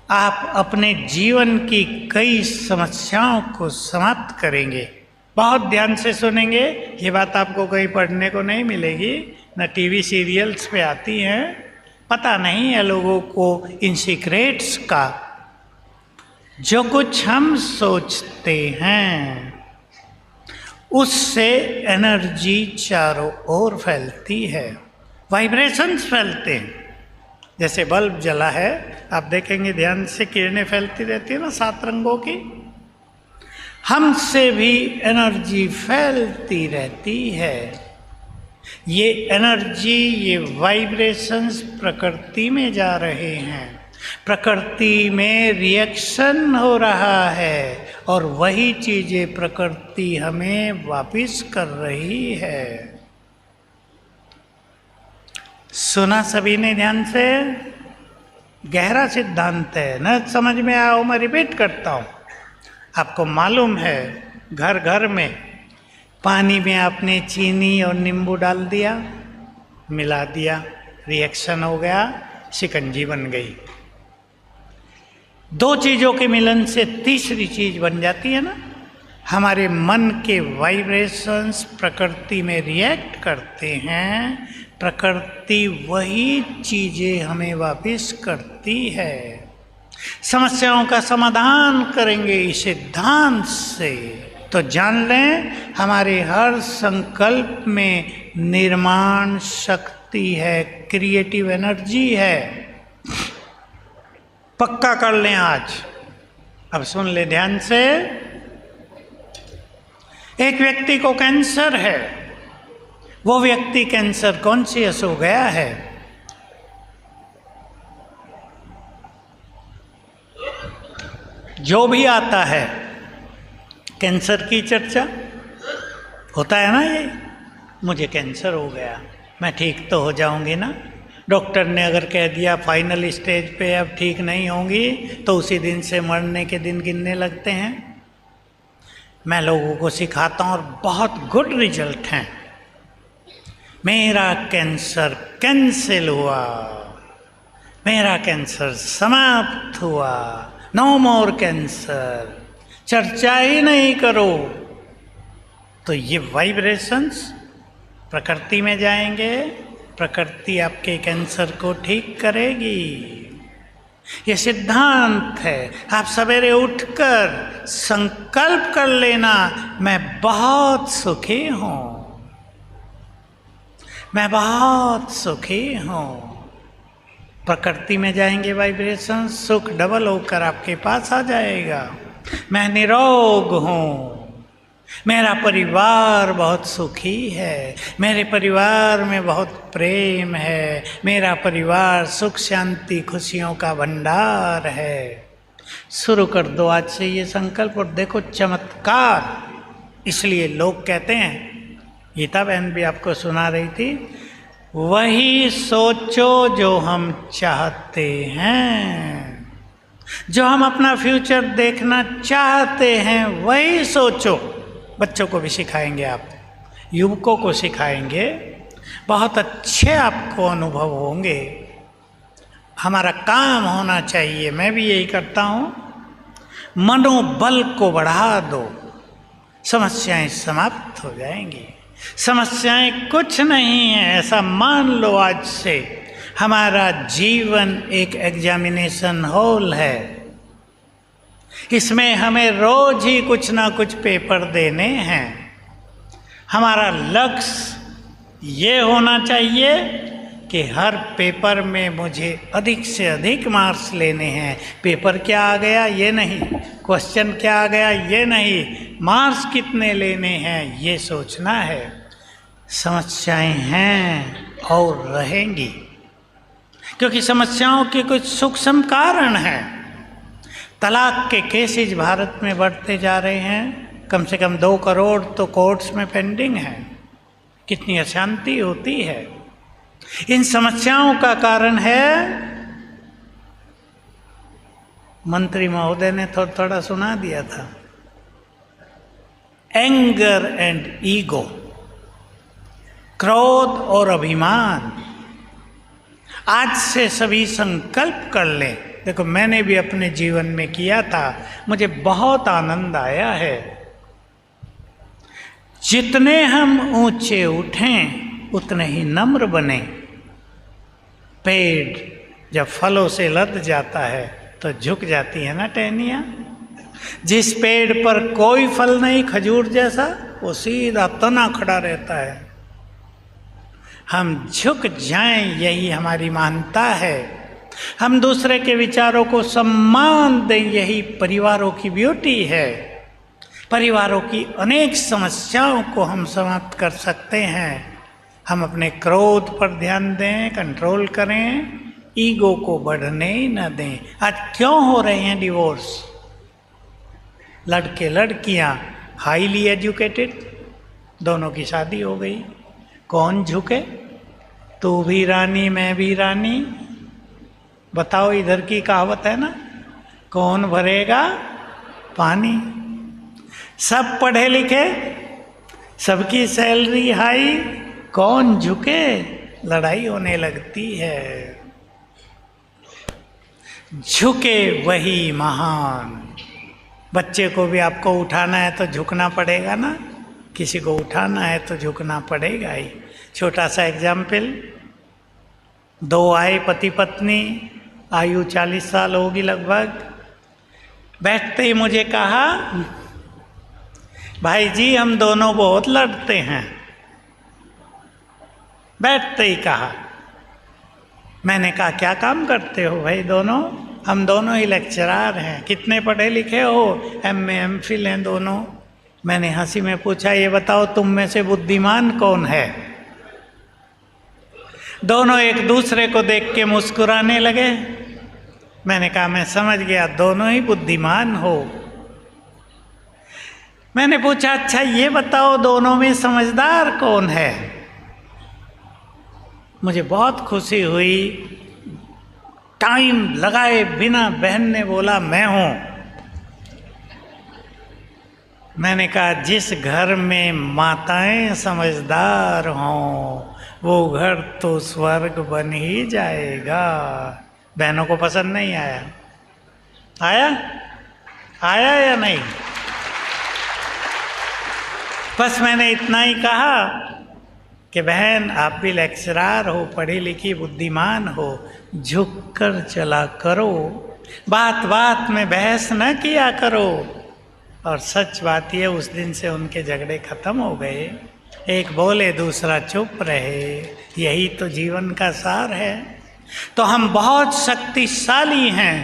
आप अपने जीवन की कई समस्याओं को समाप्त करेंगे। बहुत ध्यान से सुनेंगे, ये बात आपको कहीं पढ़ने को नहीं मिलेगी, न टीवी सीरियल्स पे आती हैं। पता नहीं है लोगों को इन सीक्रेट्स का। जो कुछ हम सोचते हैं उससे एनर्जी चारों ओर फैलती है, वाइब्रेशंस फैलते हैं। जैसे बल्ब जला है, आप देखेंगे ध्यान से, किरणें फैलती रहती है ना 7 रंगों की। हमसे भी एनर्जी फैलती रहती है। ये एनर्जी, ये वाइब्रेशंस प्रकृति में जा रहे हैं, प्रकृति में रिएक्शन हो रहा है और वही चीजें प्रकृति हमें वापस कर रही है। सुना सभी ने ध्यान से? गहरा सिद्धांत है, न समझ में आओ मैं रिपीट करता हूं। आपको मालूम है, घर घर में पानी में आपने चीनी और नींबू डाल दिया, मिला दिया, रिएक्शन हो गया, शिकंजी बन गई। 2 चीज़ों के मिलन से तीसरी चीज बन जाती है ना। हमारे मन के वाइब्रेशंस प्रकृति में रिएक्ट करते हैं, प्रकृति वही चीजें हमें वापस करती है। समस्याओं का समाधान करेंगे इस सिद्धांत से। तो जान लें, हमारे हर संकल्प में निर्माण शक्ति है, क्रिएटिव एनर्जी है। पक्का कर लें आज। अब सुन ले ध्यान से। एक व्यक्ति को कैंसर है, वो व्यक्ति कैंसर कॉन्शियस हो गया है। जो भी आता है कैंसर की चर्चा होता है ना, ये मुझे कैंसर हो गया, मैं ठीक तो हो जाऊंगी ना। डॉक्टर ने अगर कह दिया फाइनल स्टेज पे अब ठीक नहीं होंगी, तो उसी दिन से मरने के दिन गिनने लगते हैं। मैं लोगों को सिखाता हूँ और बहुत गुड रिजल्ट हैं। मेरा कैंसर कैंसिल हुआ, मेरा कैंसर समाप्त हुआ, नो मोर कैंसर, चर्चा ही नहीं करो। तो ये वाइब्रेशंस प्रकृति में जाएंगे, प्रकृति आपके कैंसर को ठीक करेगी। ये सिद्धांत है। आप सवेरे उठकर संकल्प कर लेना, मैं बहुत सुखी हूँ, मैं बहुत सुखी हूँ। प्रकृति में जाएंगे वाइब्रेशन, सुख डबल होकर आपके पास आ जाएगा। मैं निरोग हूँ, मेरा परिवार बहुत सुखी है, मेरे परिवार में बहुत प्रेम है, मेरा परिवार सुख शांति खुशियों का भंडार है। शुरू कर दो आज से ये संकल्प और देखो चमत्कार। इसलिए लोग कहते हैं, गीता बहन भी आपको सुना रही थी, वही सोचो जो हम चाहते हैं। जो हम अपना फ्यूचर देखना चाहते हैं वही सोचो। बच्चों को भी सिखाएंगे आप, युवकों को सिखाएंगे, बहुत अच्छे आपको अनुभव होंगे। हमारा काम होना चाहिए, मैं भी यही करता हूँ, मनोबल को बढ़ा दो, समस्याएं समाप्त हो जाएंगी। समस्याएं कुछ नहीं है, ऐसा मान लो आज से। हमारा जीवन एक एग्जामिनेशन हॉल है, इसमें हमें रोज ही कुछ ना कुछ पेपर देने हैं। हमारा लक्ष्य ये होना चाहिए कि हर पेपर में मुझे अधिक से अधिक मार्क्स लेने हैं। पेपर क्या आ गया ये नहीं, क्वेश्चन क्या आ गया ये नहीं, मार्क्स कितने लेने हैं ये सोचना है। समस्याएं हैं और रहेंगी, क्योंकि समस्याओं के कुछ सूक्ष्म कारण हैं। तलाक के केसेज भारत में बढ़ते जा रहे हैं, कम से कम 2 करोड़ तो कोर्ट्स में पेंडिंग है। कितनी अशांति होती है। इन समस्याओं का कारण है, मंत्री महोदय ने थोड़ा सुना दिया था, एंगर एंड ईगो, क्रोध और अभिमान। आज से सभी संकल्प कर लें। देखो मैंने भी अपने जीवन में किया था, मुझे बहुत आनंद आया है। जितने हम ऊंचे उठें उतने ही नम्र बने। पेड़ जब फलों से लद जाता है तो झुक जाती है ना टहनियाँ। जिस पेड़ पर कोई फल नहीं, खजूर जैसा, वो सीधा तना खड़ा रहता है। हम झुक जाएं, यही हमारी मानता है। हम दूसरे के विचारों को सम्मान दें, यही परिवारों की ब्यूटी है। परिवारों की अनेक समस्याओं को हम समाप्त कर सकते हैं। हम अपने क्रोध पर ध्यान दें, कंट्रोल करें, ईगो को बढ़ने न दें। आज क्यों हो रहे हैं डिवोर्स? लड़के लड़कियां हाईली एजुकेटेड, दोनों की शादी हो गई। कौन झुके? तू भी रानी मैं भी रानी। बताओ, इधर की कहावत है ना, कौन भरेगा पानी। सब पढ़े लिखे, सबकी सैलरी हाई, कौन झुके? लड़ाई होने लगती है। झुके वही महान। बच्चे को भी आपको उठाना है तो झुकना पड़ेगा ना, किसी को उठाना है तो झुकना पड़ेगा ही। छोटा सा एग्जाम्पल, दो आए पति पत्नी, आयु 40 साल होगी लगभग। बैठते ही मुझे कहा, भाई जी हम दोनों बहुत लड़ते हैं। बैठते ही कहा। मैंने कहा क्या काम करते हो भाई दोनों? हम दोनों ही लेक्चरार हैं। कितने पढ़े लिखे हो? MA MPhil हैं दोनों। मैंने हंसी में पूछा, ये बताओ तुम में से बुद्धिमान कौन है? दोनों एक दूसरे को देख के मुस्कुराने लगे। मैंने कहा मैं समझ गया, दोनों ही बुद्धिमान हो। मैंने पूछा अच्छा ये बताओ दोनों में समझदार कौन है? मुझे बहुत खुशी हुई। टाइम लगाए बिना बहन ने बोला मैं हूं। मैंने कहा जिस घर में माताएं समझदार हों वो घर तो स्वर्ग बन ही जाएगा। बहनों को पसंद नहीं आया? आया? आया या नहीं? बस मैंने इतना ही कहा कि बहन आप भी लेक्चरार हो, पढ़ी लिखी बुद्धिमान हो, झुक कर चला करो, बात बात में बहस न किया करो। और सच बात ये, उस दिन से उनके झगड़े खत्म हो गए। एक बोले दूसरा चुप रहे। यही तो जीवन का सार है। तो हम बहुत शक्तिशाली हैं,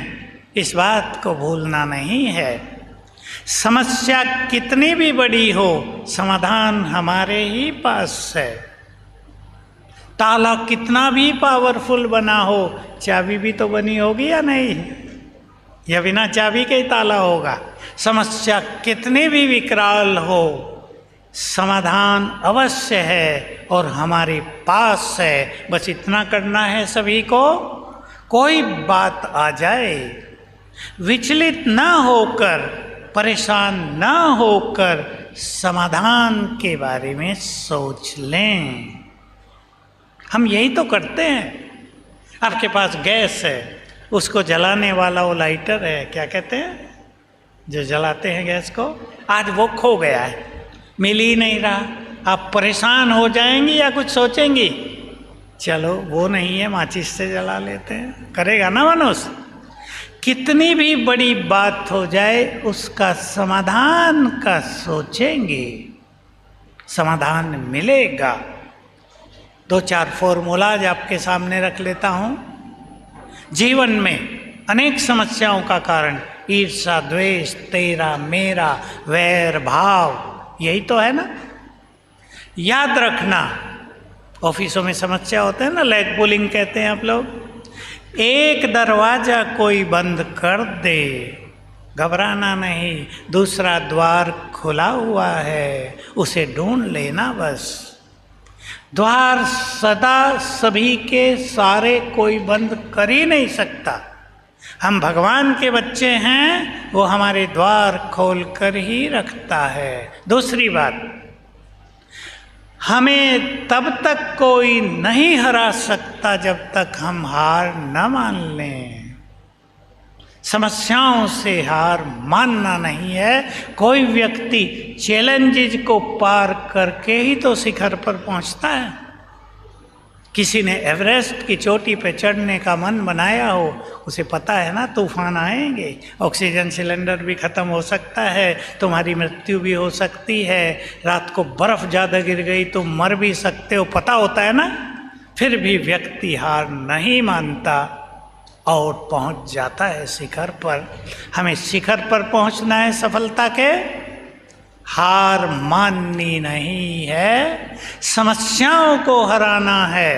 इस बात को भूलना नहीं है। समस्या कितनी भी बड़ी हो, समाधान हमारे ही पास है। ताला कितना भी पावरफुल बना हो, चाबी भी तो बनी होगी या नहीं? या बिना चाबी के ही ताला होगा? समस्या कितनी भी विकराल हो, समाधान अवश्य है और हमारे पास है। बस इतना करना है सभी को, कोई बात आ जाए विचलित ना होकर, परेशान ना होकर समाधान के बारे में सोच लें। हम यही तो करते हैं। आपके पास गैस है, उसको जलाने वाला वो लाइटर है, क्या कहते हैं जो जलाते हैं गैस को, आज वो खो गया है, मिल ही नहीं रहा। आप परेशान हो जाएंगी या कुछ सोचेंगी? चलो वो नहीं है, माचिस से जला लेते हैं। करेगा ना मनुष्य? कितनी भी बड़ी बात हो जाए उसका समाधान का सोचेंगे, समाधान मिलेगा। 2-4 फॉर्मूलाज आपके सामने रख लेता हूँ। जीवन में अनेक समस्याओं का कारण ईर्ष्या, द्वेष, तेरा मेरा, वैर भाव, यही तो है ना। याद रखना, ऑफिसों में समस्या होता है ना, लेग पुलिंग कहते हैं आप लोग। एक दरवाजा कोई बंद कर दे, घबराना नहीं, दूसरा द्वार खुला हुआ है, उसे ढूंढ लेना बस। द्वार सदा सभी के सारे कोई बंद कर ही नहीं सकता। हम भगवान के बच्चे हैं, वो हमारे द्वार खोल कर ही रखता है। दूसरी बात, हमें तब तक कोई नहीं हरा सकता जब तक हम हार न मान लें। समस्याओं से हार मानना नहीं है। कोई व्यक्ति चैलेंजेस को पार करके ही तो शिखर पर पहुंचता है। किसी ने एवरेस्ट की चोटी पे चढ़ने का मन बनाया हो, उसे पता है ना तूफान आएंगे, ऑक्सीजन सिलेंडर भी ख़त्म हो सकता है, तुम्हारी मृत्यु भी हो सकती है, रात को बर्फ़ ज़्यादा गिर गई तो मर भी सकते हो, पता होता है ना। फिर भी व्यक्ति हार नहीं मानता और पहुंच जाता है शिखर पर। हमें शिखर पर पहुंचना है सफलता के, हार माननी नहीं है, समस्याओं को हराना है।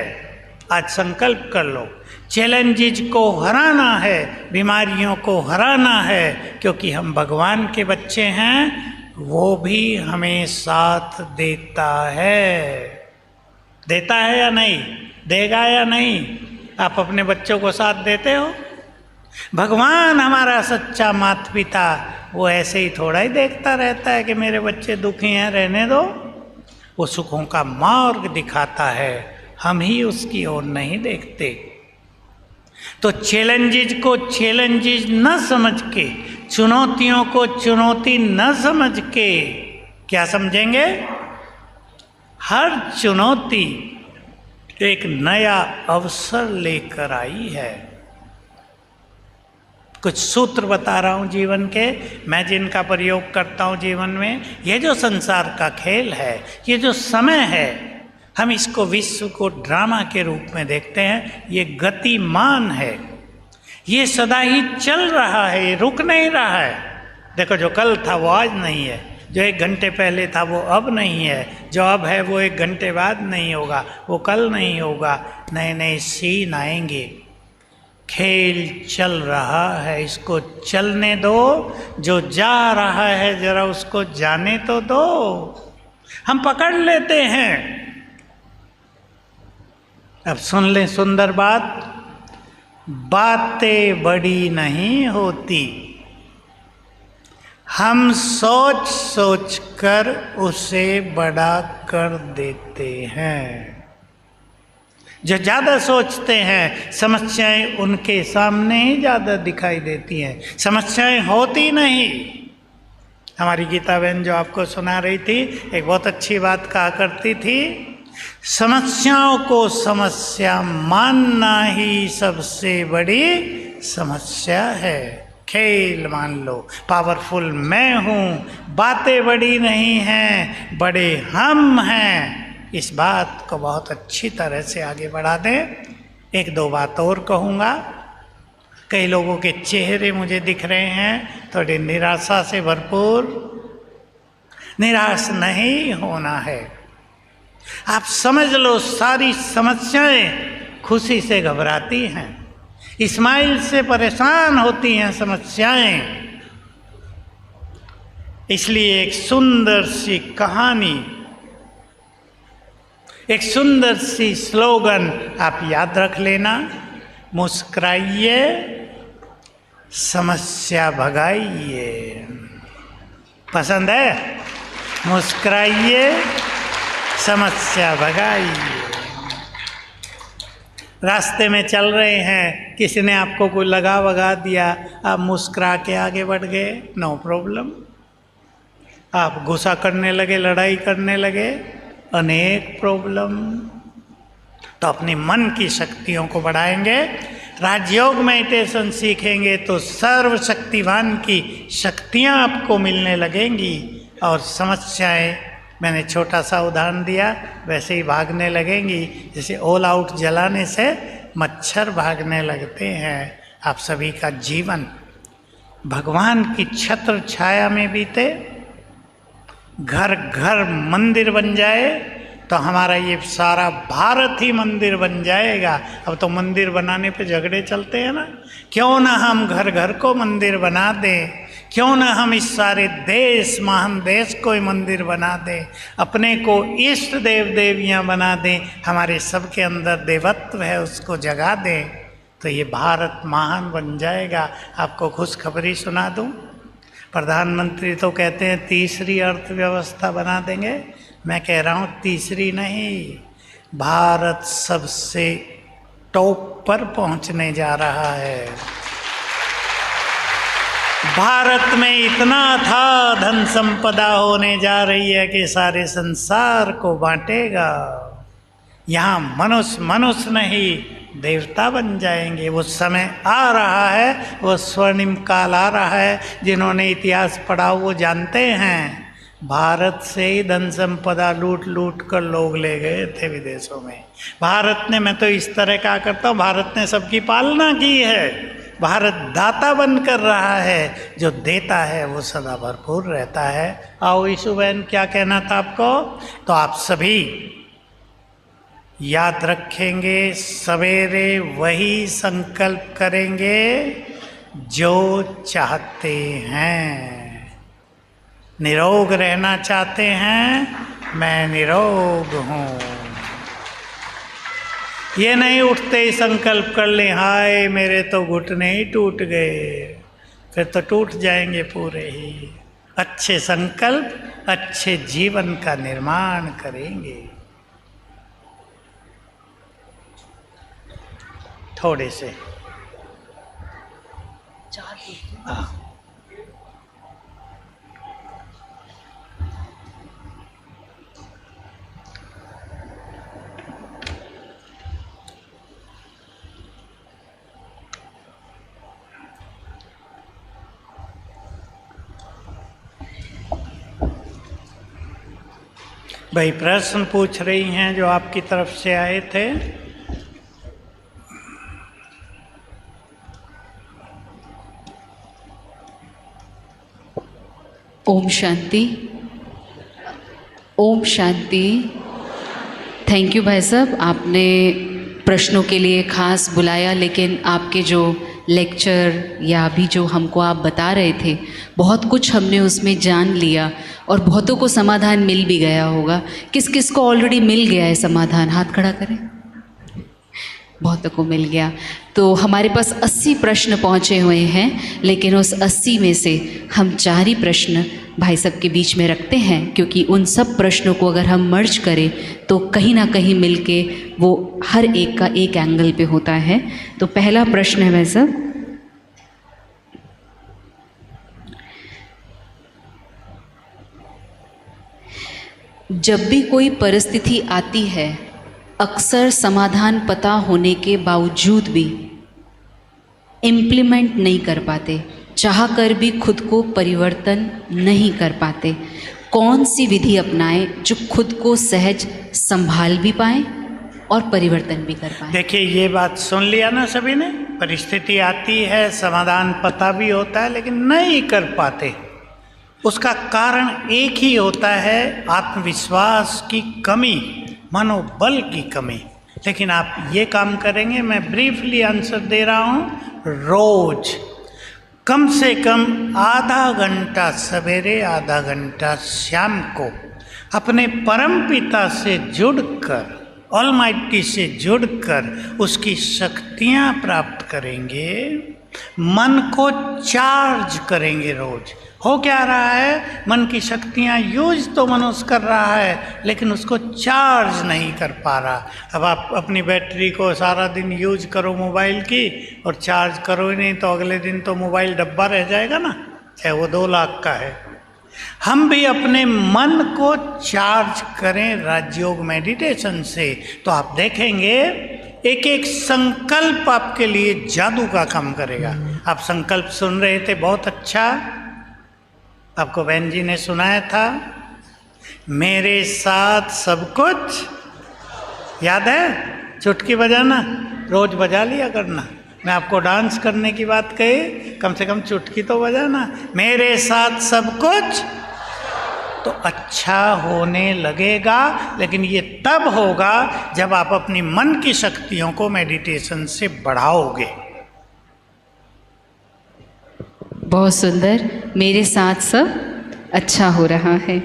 आज संकल्प कर लो, चैलेंजेस को हराना है, बीमारियों को हराना है, क्योंकि हम भगवान के बच्चे हैं, वो भी हमें साथ देता है। देता है या नहीं, देगा या नहीं? आप अपने बच्चों को साथ देते हो? भगवान हमारा सच्चा माता पिता वो ऐसे ही थोड़ा ही देखता रहता है कि मेरे बच्चे दुखी हैं, रहने दो। वो सुखों का मार्ग दिखाता है, हम ही उसकी ओर नहीं देखते। तो चैलेंजेस को चैलेंजेस न समझ के, चुनौतियों को चुनौती न समझ के क्या समझेंगे? हर चुनौती एक नया अवसर लेकर आई है। कुछ सूत्र बता रहा हूँ जीवन के, मैं जिनका प्रयोग करता हूँ जीवन में। ये जो संसार का खेल है, ये जो समय है, हम इसको विश्व को ड्रामा के रूप में देखते हैं। ये गतिमान है, ये सदा ही चल रहा है, ये रुक नहीं रहा है। देखो, जो कल था वो आज नहीं है, जो 1 घंटे पहले था वो अब नहीं है, जो अब है वो 1 घंटे बाद नहीं होगा, वो कल नहीं होगा। नए नए सीन आएंगे। खेल चल रहा है, इसको चलने दो। जो जा रहा है जरा उसको जाने तो दो। हम पकड़ लेते हैं। अब सुन लें सुंदर बात, बातें बड़ी नहीं होती, हम सोच सोच कर उसे बड़ा कर देते हैं। जो ज़्यादा सोचते हैं, समस्याएं उनके सामने ही ज़्यादा दिखाई देती हैं, समस्याएं होती नहीं। हमारी गीता बहन जो आपको सुना रही थी, एक बहुत अच्छी बात कहा करती थी, समस्याओं को समस्या मानना ही सबसे बड़ी समस्या है। खेल मान लो, पावरफुल मैं हूँ, बातें बड़ी नहीं हैं, बड़े हम हैं। इस बात को बहुत अच्छी तरह से आगे बढ़ा दें। 1-2 बात और कहूँगा। कई लोगों के चेहरे मुझे दिख रहे हैं थोड़ी निराशा से भरपूर। निराश नहीं होना है। आप समझ लो, सारी समस्याएं खुशी से घबराती हैं, इस्माइल से परेशान होती हैं समस्याएं। इसलिए एक सुंदर सी कहानी, एक सुंदर सी स्लोगन आप याद रख लेना, मुस्कुराइए, समस्या भगाइए। पसंद है? मुस्कुराइए, समस्या भगाइए। रास्ते में चल रहे हैं, किसी ने आपको कोई लगा वगा दिया, आप मुस्कुरा के आगे बढ़ गए, नो प्रॉब्लम। आप गुस्सा करने लगे, लड़ाई करने लगे, अनेक प्रॉब्लम। तो अपने मन की शक्तियों को बढ़ाएंगे, राजयोग मेडिटेशन सीखेंगे तो सर्वशक्तिवान की शक्तियां आपको मिलने लगेंगी और समस्याएं, मैंने छोटा सा उदाहरण दिया, वैसे ही भागने लगेंगी। जैसे ऑल आउट जलाने से मच्छर भागने लगते हैं। आप सभी का जीवन भगवान की छत्र छाया में बीते, घर घर मंदिर बन जाए, तो हमारा ये सारा भारत ही मंदिर बन जाएगा। अब तो मंदिर बनाने पे झगड़े चलते हैं ना, क्यों ना हम घर घर को मंदिर बना दें, क्यों ना हम इस सारे देश, महान देश को ही मंदिर बना दें, अपने को इष्ट देव देवियाँ बना दें, हमारे सबके अंदर देवत्व है उसको जगा दें, तो ये भारत महान बन जाएगा। आपको खुशखबरी सुना दूँ, प्रधानमंत्री तो कहते हैं तीसरी अर्थव्यवस्था बना देंगे, मैं कह रहा हूँ तीसरी नहीं, भारत सबसे टॉप पर पहुँचने जा रहा है। भारत में इतना था धन संपदा होने जा रही है कि सारे संसार को बांटेगा। यहाँ मनुष्य मनुष्य नहीं देवता बन जाएंगे। वो समय आ रहा है, वो स्वर्णिम काल आ रहा है। जिन्होंने इतिहास पढ़ा वो जानते हैं, भारत से ही धन संपदा लूट लूट कर लोग ले गए थे विदेशों में। भारत ने, मैं तो इस तरह का करता हूँ, भारत ने सबकी पालना की है। भारत दाता बनकर रहा है, जो देता है वो सदा भरपूर रहता है। आओ ईशु बहन, क्या कहना था आपको? तो आप सभी याद रखेंगे, सवेरे वही संकल्प करेंगे जो चाहते हैं। निरोग रहना चाहते हैं, मैं निरोग हूँ। ये नहीं उठते ही संकल्प कर लें, हाय मेरे तो घुटने ही टूट गए, फिर तो टूट जाएंगे पूरे ही। अच्छे संकल्प अच्छे जीवन का निर्माण करेंगे। थोड़े से भाई प्रश्न पूछ रही हैं जो आपकी तरफ से आए थे। ओम शांति, ओम शांति। थैंक यू भाई साहब, आपने प्रश्नों के लिए खास बुलाया, लेकिन आपके जो लेक्चर या अभी जो हमको आप बता रहे थे, बहुत कुछ हमने उसमें जान लिया और बहुतों को समाधान मिल भी गया होगा। किस किस को ऑलरेडी मिल गया है समाधान? हाथ खड़ा करें। बहुतों को मिल गया। तो हमारे पास 80 प्रश्न पहुँचे हुए हैं, लेकिन उस 80 में से हम 4 ही प्रश्न भाई साहब के बीच में रखते हैं, क्योंकि उन सब प्रश्नों को अगर हम मर्ज करें तो कहीं ना कहीं मिलके वो हर एक का एक एंगल पे होता है। तो पहला प्रश्न है भाई साहब, जब भी कोई परिस्थिति आती है, अक्सर समाधान पता होने के बावजूद भी इम्प्लीमेंट नहीं कर पाते, चाह कर भी खुद को परिवर्तन नहीं कर पाते। कौन सी विधि अपनाएं जो खुद को सहज संभाल भी पाएं और परिवर्तन भी कर पाएं? देखिए, ये बात सुन लिया ना सभी ने। परिस्थिति आती है, समाधान पता भी होता है, लेकिन नहीं कर पाते। उसका कारण एक ही होता है, आत्मविश्वास की कमी, मनोबल की कमी। लेकिन आप ये काम करेंगे, मैं ब्रीफली आंसर दे रहा हूँ, रोज कम से कम आधा घंटा सवेरे, आधा घंटा शाम को अपने परम पिता से जुड़कर, ऑलमाइटी से जुड़कर उसकी शक्तियाँ प्राप्त करेंगे, मन को चार्ज करेंगे। रोज हो क्या रहा है, मन की शक्तियाँ यूज तो मनुष्य कर रहा है, लेकिन उसको चार्ज नहीं कर पा रहा। अब आप अपनी बैटरी को सारा दिन यूज करो मोबाइल की और चार्ज करो ही नहीं, तो अगले दिन तो मोबाइल डब्बा रह जाएगा ना, चाहे वो 2 लाख का है। हम भी अपने मन को चार्ज करें राजयोग मेडिटेशन से, तो आप देखेंगे एक एक संकल्प आपके लिए जादू का काम करेगा। आप संकल्प सुन रहे थे, बहुत अच्छा। आपको बहन जी ने सुनाया था, मेरे साथ सब कुछ। याद है? चुटकी बजाना रोज बजा लिया करना। मैं आपको डांस करने की बात कही, कम से कम चुटकी तो बजाना। मेरे साथ सब कुछ, तो अच्छा होने लगेगा। लेकिन ये तब होगा जब आप अपनी मन की शक्तियों को मेडिटेशन से बढ़ाओगे। बहुत सुंदर, मेरे साथ सब अच्छा हो रहा है।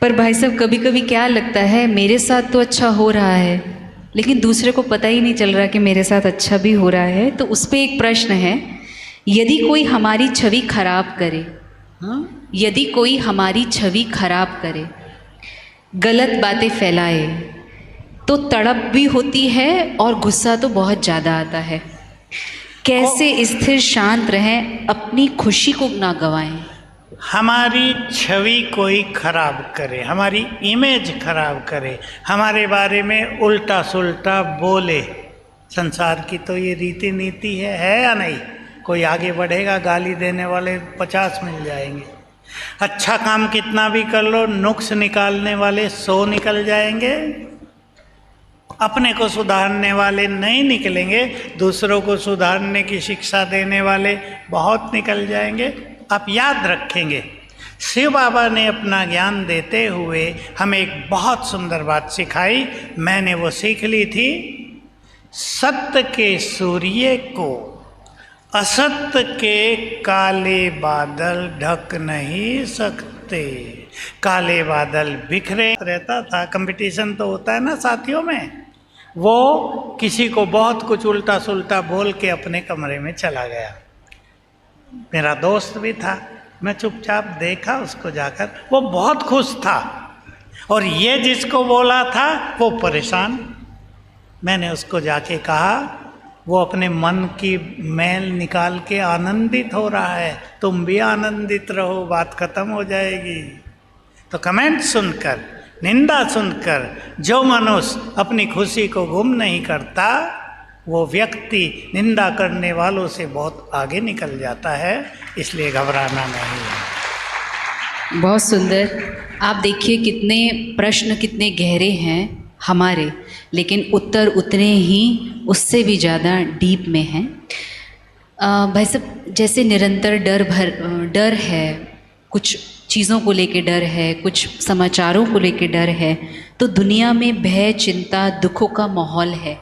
पर भाई साहब, कभी कभी क्या लगता है, मेरे साथ तो अच्छा हो रहा है, लेकिन दूसरे को पता ही नहीं चल रहा कि मेरे साथ अच्छा भी हो रहा है। तो उस पर एक प्रश्न है, यदि कोई हमारी छवि खराब करे, यदि कोई हमारी छवि खराब करे, गलत बातें फैलाए, तो तड़प भी होती है और गुस्सा तो बहुत ज़्यादा आता है। कैसे स्थिर शांत रहें, अपनी खुशी को ना गंवाएं। हमारी छवि कोई खराब करे, हमारी इमेज खराब करे, हमारे बारे में उल्टा सुल्टा बोले। संसार की तो ये रीति नीति है या नहीं? कोई आगे बढ़ेगा, गाली देने वाले 50 मिल जाएंगे। अच्छा काम कितना भी कर लो, नुक्स निकालने वाले 100 निकल जाएंगे। अपने को सुधारने वाले नहीं निकलेंगे, दूसरों को सुधारने की शिक्षा देने वाले बहुत निकल जाएंगे। आप याद रखेंगे, शिव बाबा ने अपना ज्ञान देते हुए हमें एक बहुत सुंदर बात सिखाई। मैंने वो सीख ली थी, सत्य के सूर्य को असत्य के काले बादल ढक नहीं सकते। काले बादल बिखरे रहता था, कंपटीशन तो होता है ना साथियों में। वो किसी को बहुत कुछ उल्टा सुल्टा बोल के अपने कमरे में चला गया। मेरा दोस्त भी था, मैं चुपचाप देखा उसको जाकर। वो बहुत खुश था और ये जिसको बोला था वो परेशान। मैंने उसको जाके कहा, वो अपने मन की मैल निकाल के आनंदित हो रहा है, तुम भी आनंदित रहो, बात खत्म हो जाएगी। तो कमेंट सुनकर, निंदा सुनकर जो मनुष्य अपनी खुशी को गुम नहीं करता, वो व्यक्ति निंदा करने वालों से बहुत आगे निकल जाता है। इसलिए घबराना नहीं है। बहुत सुंदर। आप देखिए कितने प्रश्न कितने गहरे हैं हमारे, लेकिन उत्तर उतने ही उससे भी ज़्यादा डीप में हैं। भाई साहब, जैसे निरंतर डर है, कुछ चीज़ों को लेके डर है, कुछ समाचारों को लेके डर है, तो दुनिया में भय, चिंता, दुखों का माहौल है।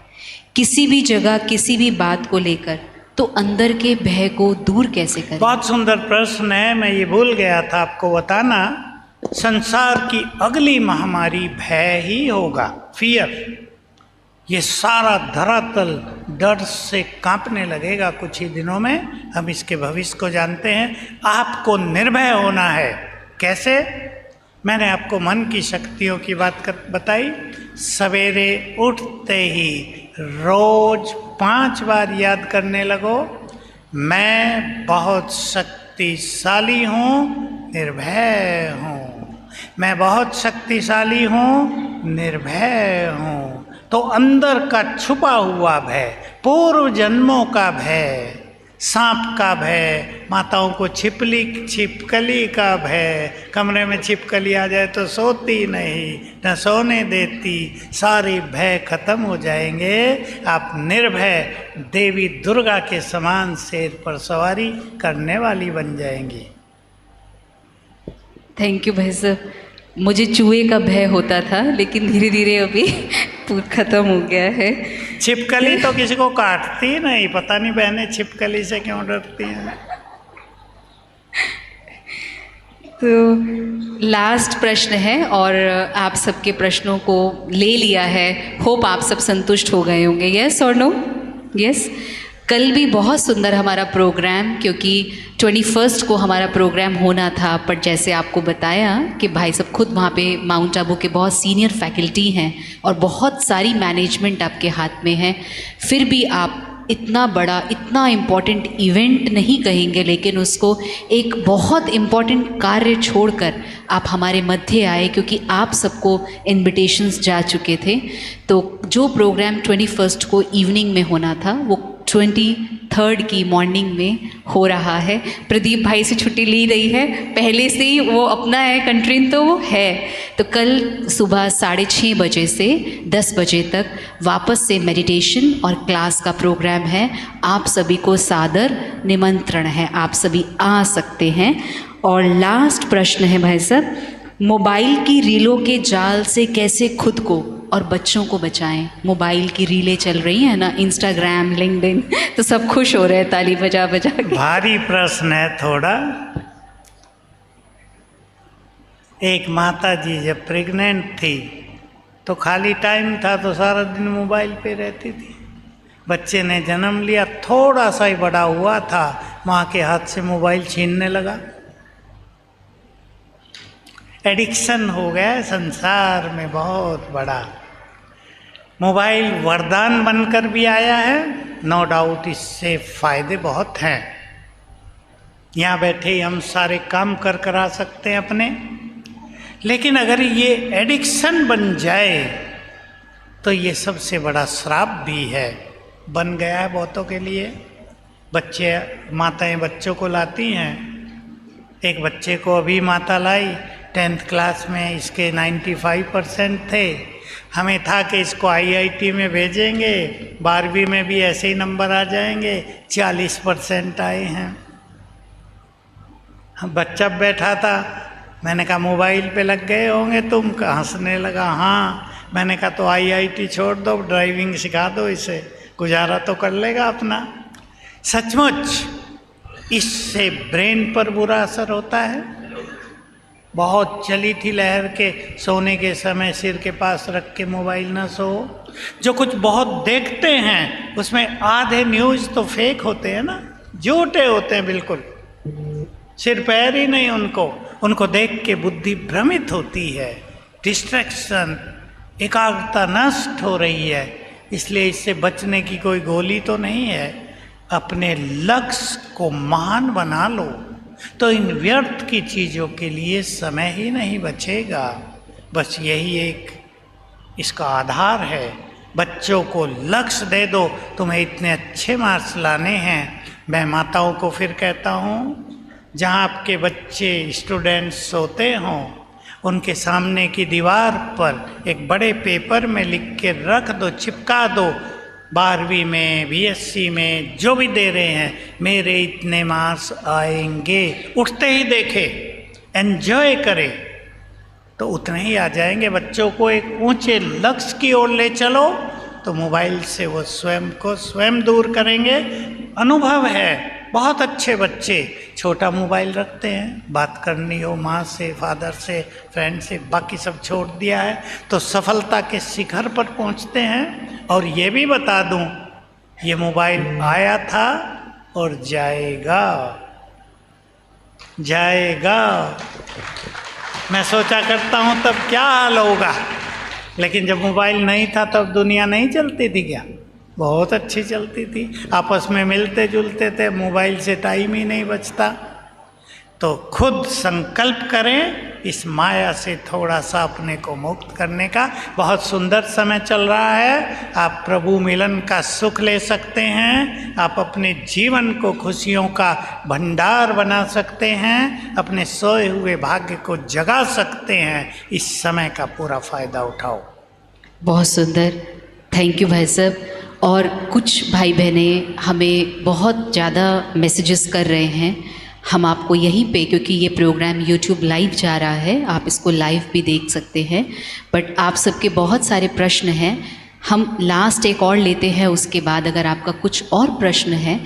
किसी भी जगह किसी भी बात को लेकर, तो अंदर के भय को दूर कैसे करें? बहुत सुंदर प्रश्न है, मैं ये भूल गया था आपको बताना। संसार की अगली महामारी भय ही होगा, फियर। ये सारा धरातल डर से कांपने लगेगा कुछ ही दिनों में। हम इसके भविष्य को जानते हैं। आपको निर्भय होना है। कैसे? मैंने आपको मन की शक्तियों की बात बताई। सवेरे उठते ही रोज 5 बार याद करने लगो, मैं बहुत शक्तिशाली हूँ, निर्भय हूँ। मैं बहुत शक्तिशाली हूँ, निर्भय हूँ। तो अंदर का छुपा हुआ भय, पूर्व जन्मों का भय, सांप का भय, माताओं को छिपकली का भय, कमरे में छिपकली आ जाए तो सोती नहीं, न सोने देती, सारी भय खत्म हो जाएंगे। आप निर्भय देवी दुर्गा के समान शेर पर सवारी करने वाली बन जाएंगी। थैंक यू भाई साहब। मुझे चूहे का भय होता था, लेकिन धीरे धीरे अभी पूरा खत्म हो गया है। छिपकली तो किसी को काटती नहीं, पता नहीं बहनें छिपकली से क्यों डरती हैं। तो लास्ट प्रश्न है और आप सबके प्रश्नों को ले लिया है। होप आप सब संतुष्ट हो गए होंगे। यस और नो? यस। कल भी बहुत सुंदर हमारा प्रोग्राम, क्योंकि 21 को हमारा प्रोग्राम होना था, पर जैसे आपको बताया कि भाई सब खुद वहाँ पे माउंट आबू के बहुत सीनियर फैकल्टी हैं और बहुत सारी मैनेजमेंट आपके हाथ में है, फिर भी आप इतना बड़ा, इतना इम्पॉर्टेंट इवेंट नहीं कहेंगे, लेकिन उसको एक बहुत इम्पॉर्टेंट कार्य छोड़कर आप हमारे मध्य आए, क्योंकि आप सबको इनविटेशंस जा चुके थे। तो जो प्रोग्राम 21 को इवनिंग में होना था, वो 23 की मॉर्निंग में हो रहा है। प्रदीप भाई से छुट्टी ली रही है, पहले से ही वो अपना है कंट्रीन, तो वो है। तो कल सुबह 6:30 बजे से 10 बजे तक वापस से मेडिटेशन और क्लास का प्रोग्राम है। आप सभी को सादर निमंत्रण है, आप सभी आ सकते हैं। और लास्ट प्रश्न है भाई साहब, मोबाइल की रीलों के जाल से कैसे खुद को और बच्चों को बचाएं? मोबाइल की रीलें चल रही हैं ना, इंस्टाग्राम, लिंक्डइन, तो सब खुश हो रहे हैं ताली बजा बजा के। भारी प्रश्न है थोड़ा। एक माता जी जब प्रेग्नेंट थी तो खाली टाइम था तो सारा दिन मोबाइल पे रहती थी। बच्चे ने जन्म लिया, थोड़ा सा ही बड़ा हुआ था, माँ के हाथ से मोबाइल छीनने लगा। एडिक्शन हो गया संसार में बहुत बड़ा। मोबाइल वरदान बनकर भी आया है नो डाउट इससे फायदे बहुत हैं। यहाँ बैठे ही हम सारे काम करा सकते हैं अपने, लेकिन अगर ये एडिक्शन बन जाए तो ये सबसे बड़ा श्राप भी है, बन गया है बहुतों के लिए। बच्चे, माताएं बच्चों को लाती हैं। एक बच्चे को अभी माता लाई 10th क्लास में, इसके 95% थे। हमें था कि इसको IIT में भेजेंगे, 12वीं में भी ऐसे ही नंबर आ जाएंगे, 40% आए हैं। बच्चा बैठा था, मैंने कहा मोबाइल पे लग गए होंगे तुम, हंसने लगा। हाँ, मैंने कहा तो IIT छोड़ दो, ड्राइविंग सिखा दो इसे, गुजारा तो कर लेगा अपना। सचमुच इससे ब्रेन पर बुरा असर होता है। बहुत चली थी लहर के सोने के समय सिर के पास रख के मोबाइल न सो। जो कुछ बहुत देखते हैं उसमें आधे न्यूज़ तो फेक होते हैं ना, झूठे होते हैं बिल्कुल, सिर पैर ही नहीं उनको देख के बुद्धि भ्रमित होती है, डिस्ट्रैक्शन, एकाग्रता नष्ट हो रही है। इसलिए इससे बचने की कोई गोली तो नहीं है। अपने लक्ष्य को महान बना लो तो इन व्यर्थ की चीज़ों के लिए समय ही नहीं बचेगा। बस यही एक इसका आधार है। बच्चों को लक्ष्य दे दो, तुम्हें इतने अच्छे मार्क्स लाने हैं। मैं माताओं को फिर कहता हूँ, जहाँ आपके बच्चे स्टूडेंट्स सोते हों, उनके सामने की दीवार पर एक बड़े पेपर में लिख के रख दो, चिपका दो, 12वीं में, BSc में जो भी दे रहे हैं, मेरे इतने मार्क्स आएंगे। उठते ही देखे, एंजॉय करे तो उतने ही आ जाएंगे। बच्चों को एक ऊंचे लक्ष्य की ओर ले चलो तो मोबाइल से वो स्वयं को स्वयं दूर करेंगे। अनुभव है, बहुत अच्छे बच्चे छोटा मोबाइल रखते हैं, बात करनी हो माँ से, फादर से, फ्रेंड से, बाकी सब छोड़ दिया है तो सफलता के शिखर पर पहुँचते हैं। और ये भी बता दूँ, ये मोबाइल आया था और जाएगा। मैं सोचा करता हूँ तब क्या हाल होगा, लेकिन जब मोबाइल नहीं था तब दुनिया नहीं चलती थी क्या? बहुत अच्छी चलती थी, आपस में मिलते जुलते थे, मोबाइल से टाइम ही नहीं बचता। तो खुद संकल्प करें इस माया से थोड़ा सा अपने को मुक्त करने का। बहुत सुंदर समय चल रहा है, आप प्रभु मिलन का सुख ले सकते हैं, आप अपने जीवन को खुशियों का भंडार बना सकते हैं, अपने सोए हुए भाग्य को जगा सकते हैं। इस समय का पूरा फायदा उठाओ। बहुत सुंदर, थैंक यू भाई साहब। और कुछ भाई बहनें हमें बहुत ज़्यादा मैसेजेस कर रहे हैं, हम आपको यहीं पे, क्योंकि ये प्रोग्राम YouTube लाइव जा रहा है, आप इसको लाइव भी देख सकते हैं, बट आप सबके बहुत सारे प्रश्न हैं। हम लास्ट एक और लेते हैं, उसके बाद अगर आपका कुछ और प्रश्न है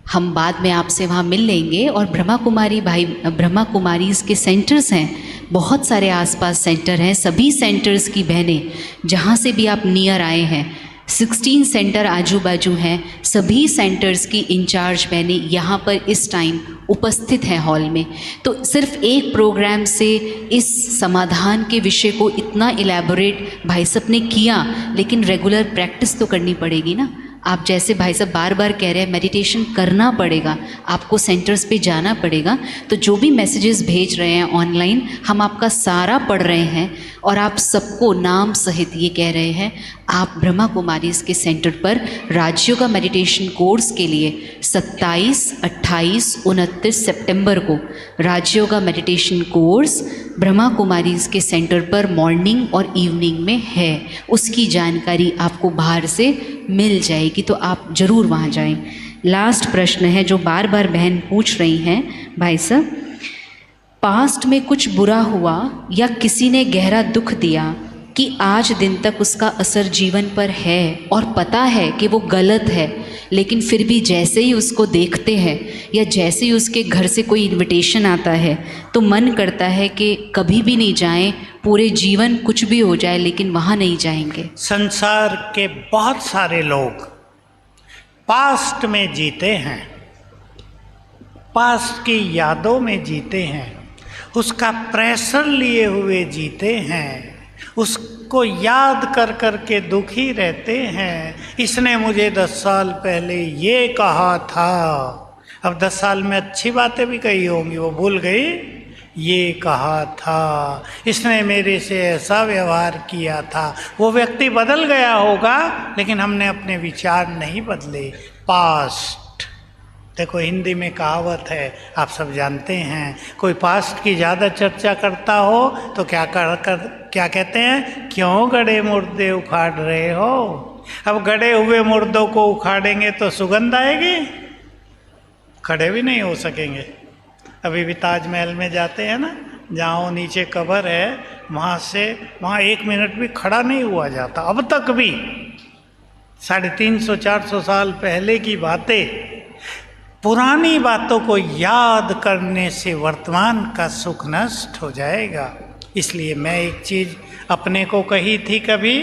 हम बाद में आपसे वहाँ मिल लेंगे। और ब्रह्मा कुमारीज़ के सेंटर्स हैं, बहुत सारे आसपास सेंटर हैं, सभी सेंटर्स की बहनें जहाँ से भी आप नियर आए हैं, 16 सेंटर आजू बाजू हैं, सभी सेंटर्स की इंचार्ज बहनें यहाँ पर इस टाइम उपस्थित हैं हॉल में। तो सिर्फ एक प्रोग्राम से इस समाधान के विषय को इतना इलेबोरेट भाई साहब ने किया, लेकिन रेगुलर प्रैक्टिस तो करनी पड़ेगी ना। आप जैसे भाई साहब बार बार कह रहे हैं, मेडिटेशन करना पड़ेगा, आपको सेंटर्स पे जाना पड़ेगा। तो जो भी मैसेजेस भेज रहे हैं ऑनलाइन, हम आपका सारा पढ़ रहे हैं और आप सबको नाम सहित ये कह रहे हैं, आप ब्रह्मा कुमारीज़ के सेंटर पर राजयोगा मेडिटेशन कोर्स के लिए 27, 28, 29 सितंबर को राजयोगा मेडिटेशन कोर्स ब्रह्मा कुमारीज़ के सेंटर पर मॉर्निंग और इवनिंग में है। उसकी जानकारी आपको बाहर से मिल जाएगी, तो आप ज़रूर वहाँ जाएं। लास्ट प्रश्न है जो बार बार बहन पूछ रही हैं, भाई साहब, पास्ट में कुछ बुरा हुआ या किसी ने गहरा दुख दिया कि आज दिन तक उसका असर जीवन पर है और पता है कि वो गलत है, लेकिन फिर भी जैसे ही उसको देखते हैं या जैसे ही उसके घर से कोई इनविटेशन आता है तो मन करता है कि कभी भी नहीं जाएं, पूरे जीवन कुछ भी हो जाए लेकिन वहाँ नहीं जाएंगे। संसार के बहुत सारे लोग पास्ट में जीते हैं, पास्ट की यादों में जीते हैं, उसका प्रेशर लिए हुए जीते हैं, उस को याद कर कर के दुखी रहते हैं। इसने मुझे 10 साल पहले ये कहा था। अब 10 साल में अच्छी बातें भी कही होंगी, वो भूल गई। ये कहा था, इसने मेरे से ऐसा व्यवहार किया था। वो व्यक्ति बदल गया होगा, लेकिन हमने अपने विचार नहीं बदले। पास्ट, देखो हिंदी में कहावत है, आप सब जानते हैं, कोई पास्ट की ज़्यादा चर्चा करता हो तो क्या कहते हैं, क्यों गड़े मुर्दे उखाड़ रहे हो। अब गड़े हुए मुर्दों को उखाड़ेंगे तो सुगंध आएगी, खड़े भी नहीं हो सकेंगे। अभी भी ताजमहल में जाते हैं ना, जहाँ नीचे कब्र है, वहाँ 1 मिनट भी खड़ा नहीं हुआ जाता अब तक भी। 350-400 साल पहले की बातें। पुरानी बातों को याद करने से वर्तमान का सुख नष्ट हो जाएगा। इसलिए मैं एक चीज़ अपने को कही थी कभी,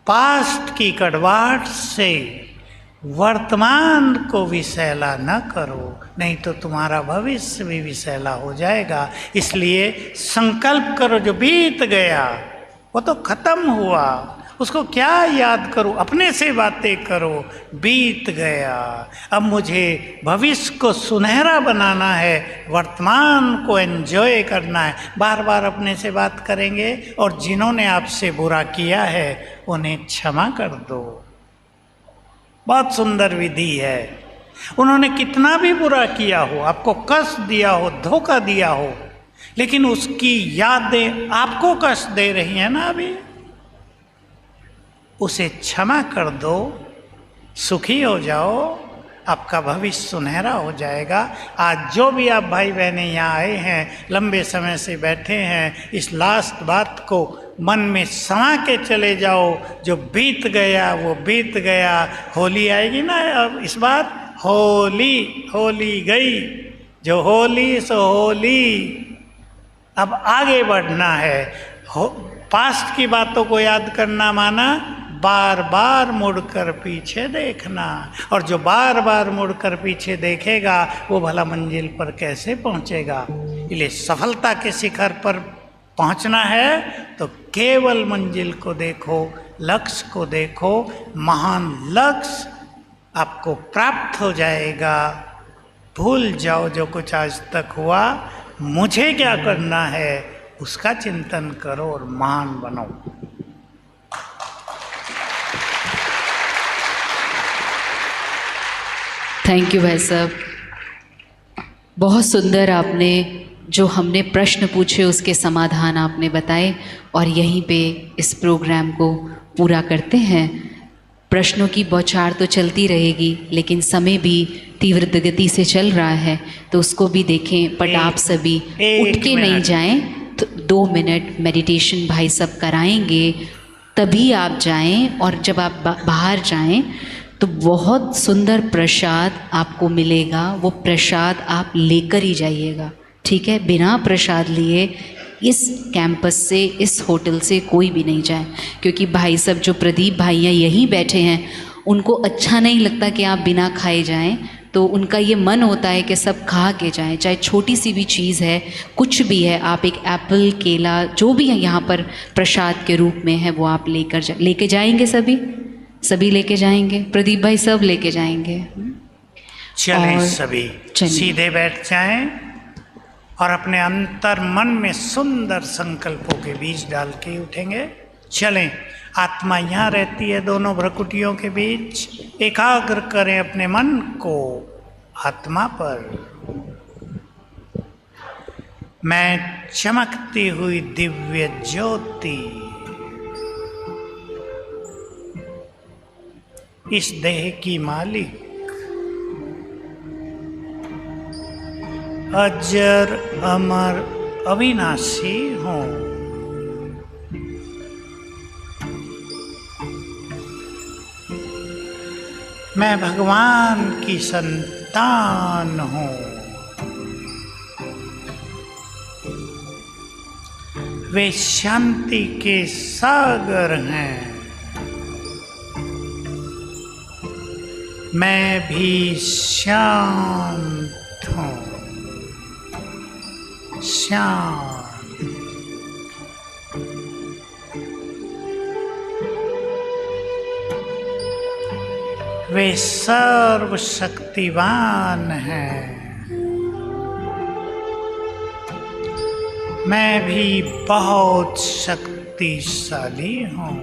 पास्ट की कड़वाहट से वर्तमान को विषैला न करो, नहीं तो तुम्हारा भविष्य भी विषैला हो जाएगा। इसलिए संकल्प करो, जो बीत गया वो तो खत्म हुआ, उसको क्या याद करो, अपने से बातें करो। बीत गया, अब मुझे भविष्य को सुनहरा बनाना है, वर्तमान को एंजॉय करना है। बार बार अपने से बात करेंगे, और जिन्होंने आपसे बुरा किया है उन्हें क्षमा कर दो। बहुत सुंदर विधि है। उन्होंने कितना भी बुरा किया हो, आपको कष्ट दिया हो, धोखा दिया हो, लेकिन उसकी यादें आपको कष्ट दे रही हैं ना अभी, उसे क्षमा कर दो, सुखी हो जाओ, आपका भविष्य सुनहरा हो जाएगा। आज जो भी आप भाई बहनें यहाँ आए हैं, लंबे समय से बैठे हैं, इस लास्ट बात को मन में समा के चले जाओ। जो बीत गया वो बीत गया। होली आएगी ना अब इस बार, होली गई, जो होली सो होली। अब आगे बढ़ना है। पास्ट की बातों को याद करना माना बार बार मुड़कर पीछे देखना, और जो बार बार मुड़कर पीछे देखेगा वो भला मंजिल पर कैसे पहुंचेगा। इसलिए सफलता के शिखर पर पहुंचना है तो केवल मंजिल को देखो, लक्ष्य को देखो। महान लक्ष्य आपको प्राप्त हो जाएगा। भूल जाओ जो कुछ आज तक हुआ, मुझे क्या करना है उसका चिंतन करो और महान बनो। थैंक यू भाई साहब, बहुत सुंदर आपने जो हमने प्रश्न पूछे उसके समाधान आपने बताए, और यहीं पे इस प्रोग्राम को पूरा करते हैं। प्रश्नों की बौछार तो चलती रहेगी, लेकिन समय भी तीव्र गति से चल रहा है, तो उसको भी देखें। बट आप सभी उठ के नहीं जाएं, तो 2 मिनट मेडिटेशन भाई सब कराएंगे, तभी आप जाएं। और जब आप बाहर जाएं तो बहुत सुंदर प्रसाद आपको मिलेगा, वो प्रसाद आप लेकर ही जाइएगा, ठीक है। बिना प्रसाद लिए इस कैंपस से, इस होटल से कोई भी नहीं जाए, क्योंकि भाई सब जो प्रदीप भाइयाँ यहीं बैठे हैं, उनको अच्छा नहीं लगता कि आप बिना खाए जाएं, तो उनका ये मन होता है कि सब खा के जाएं, चाहे छोटी सी भी चीज़ है, कुछ भी है। आप एक एप्पल, केला, जो भी है यहाँ पर प्रसाद के रूप में है, वो आप लेके जाएंगे। सभी लेके जाएंगे, प्रदीप भाई सब लेके जाएंगे। चलें सभी सीधे बैठ जाएं और अपने अंतर मन में सुंदर संकल्पों के बीज डाल के उठेंगे। चलें, आत्मा यहाँ रहती है दोनों भ्रकुटियों के बीच। एकाग्र करें अपने मन को आत्मा पर। मैं चमकती हुई दिव्य ज्योति इस देह की मालिक, अजर अमर अविनाशी हूँ। मैं भगवान की संतान हूँ। वे शांति के सागर हैं, मैं भी शांत हूँ। शांत वे सर्वशक्तिवान हैं। मैं भी बहुत शक्तिशाली हूँ।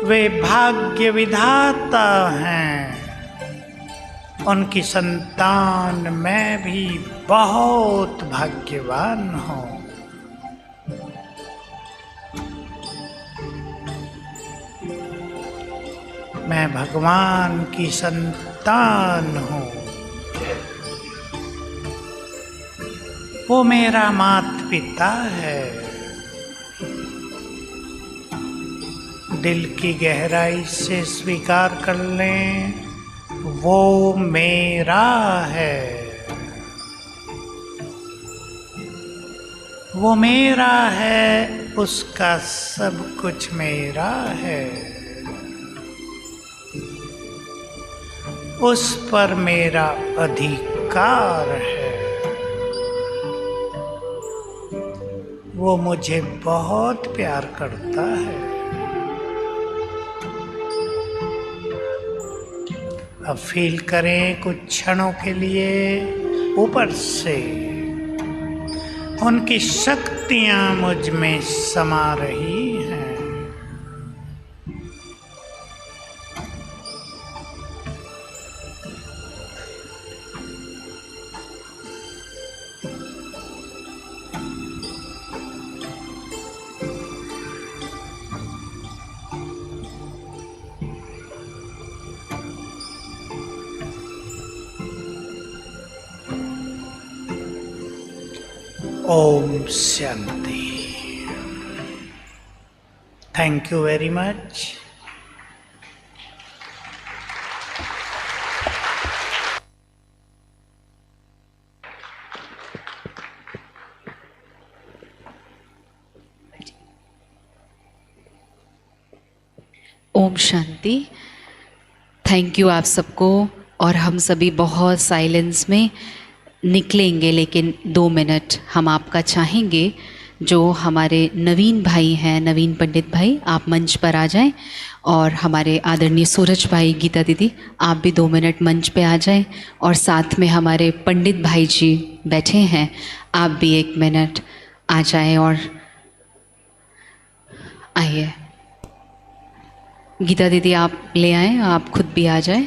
वे भाग्य विधाता हैं। उनकी संतान मैं भी बहुत भाग्यवान हूँ। मैं भगवान की संतान हूँ। वो मेरा माता पिता है। दिल की गहराई से स्वीकार कर लें, वो मेरा है। वो मेरा है, उसका सब कुछ मेरा है। उस पर मेरा अधिकार है। वो मुझे बहुत प्यार करता है। अब फील करें कुछ क्षणों के लिए ऊपर से उनकी शक्तियां मुझ में समा रही हैं। ओम शांति। Thank you very much. ओम शांति। थैंक यू आप सबको। और हम सभी बहुत साइलेंस में निकलेंगे, लेकिन 2 मिनट हम आपका चाहेंगे। जो हमारे नवीन भाई हैं, नवीन पंडित भाई, आप मंच पर आ जाएं। और हमारे आदरणीय सूरज भाई, गीता दीदी, आप भी 2 मिनट मंच पे आ जाएं। और साथ में हमारे पंडित भाई जी बैठे हैं, आप भी 1 मिनट आ जाएं। और आइए गीता दीदी, आप ले आएं, आप खुद भी आ जाएं।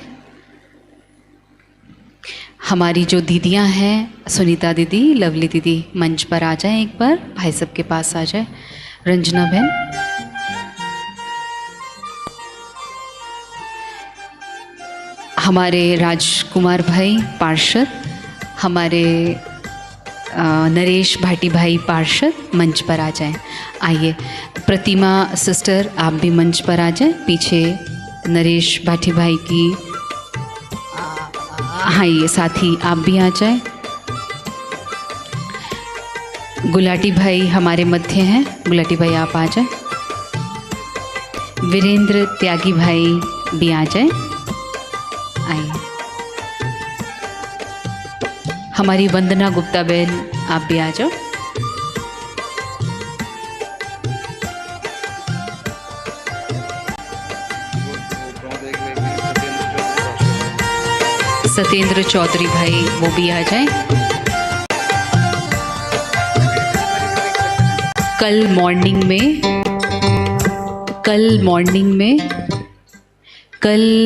हमारी जो दीदियां हैं, सुनीता दीदी, लवली दीदी, मंच पर आ जाएं एक बार, भाई साहब के पास आ जाएं। रंजना बहन, हमारे राजकुमार भाई पार्षद, हमारे नरेश भाटी भाई पार्षद, मंच पर आ जाएं। आइए प्रतिमा सिस्टर, आप भी मंच पर आ जाएं। पीछे नरेश भाटी भाई की, हाँ ये साथी, आप भी आ जाएं। गुलाटी भाई हमारे मध्य हैं, गुलाटी भाई आप आ जाएं। वीरेंद्र त्यागी भाई भी आ जाएं। आइए हमारी वंदना गुप्ता बहन, आप भी आ जाओ। सत्येंद्र चौधरी भाई, वो भी आ जाएं। कल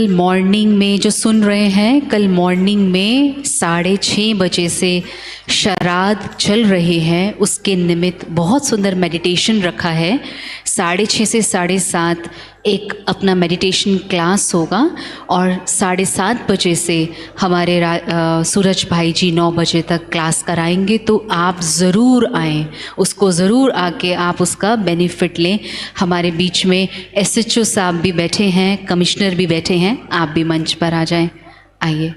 मॉर्निंग में जो सुन रहे हैं, कल मॉर्निंग में 6:30 बजे से श्राद्ध चल रहे हैं, उसके निमित्त बहुत सुंदर मेडिटेशन रखा है। 6:30 से 7:30 एक अपना मेडिटेशन क्लास होगा। और 7:30 बजे से हमारे सूरज भाई जी 9 बजे तक क्लास कराएंगे। तो आप ज़रूर आएँ, उसको ज़रूर आके आप उसका बेनिफिट लें। हमारे बीच में SHO साहब भी बैठे हैं, कमिश्नर भी बैठे हैं, आप भी मंच पर आ जाएं। आइए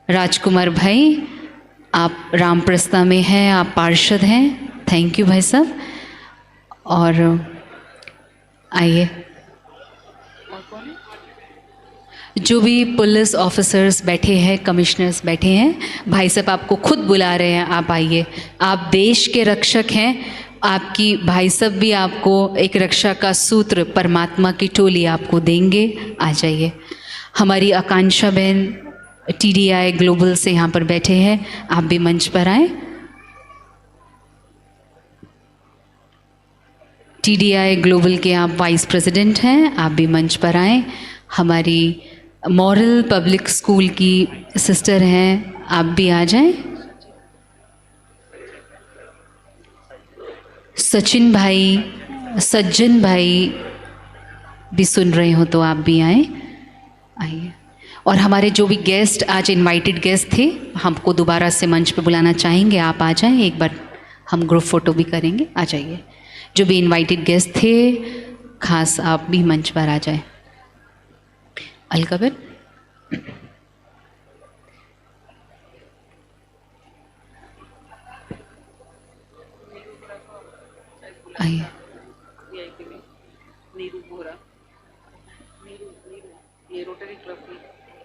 राजकुमार भाई, आप रामप्रस्था में हैं, आप पार्षद हैं। थैंक यू भाई साहब। और आइए जो भी पुलिस ऑफिसर्स बैठे हैं, कमिश्नर्स बैठे हैं, भाई साहब आपको खुद बुला रहे हैं, आप आइए। आप देश के रक्षक हैं, आपकी भाई सब भी आपको एक रक्षा का सूत्र परमात्मा की टोली आपको देंगे। आ जाइए। हमारी आकांक्षा बहन TDI ग्लोबल से यहाँ पर बैठे हैं, आप भी मंच पर आए। TDI ग्लोबल के आप वाइस प्रेसिडेंट हैं, आप भी मंच पर आए। हमारी मॉरल पब्लिक स्कूल की सिस्टर हैं, आप भी आ जाएं। सचिन भाई, सज्जन भाई भी सुन रहे हो तो आप भी आए, आइए। और हमारे जो भी गेस्ट आज इनवाइटेड गेस्ट थे, हमको दोबारा से मंच पे बुलाना चाहेंगे, आप आ जाएं। एक बार हम ग्रुप फोटो भी करेंगे, आ जाइए। जो भी इनवाइटेड गेस्ट थे खास, आप भी मंच पर आ जाएं। अलकबर, आइए।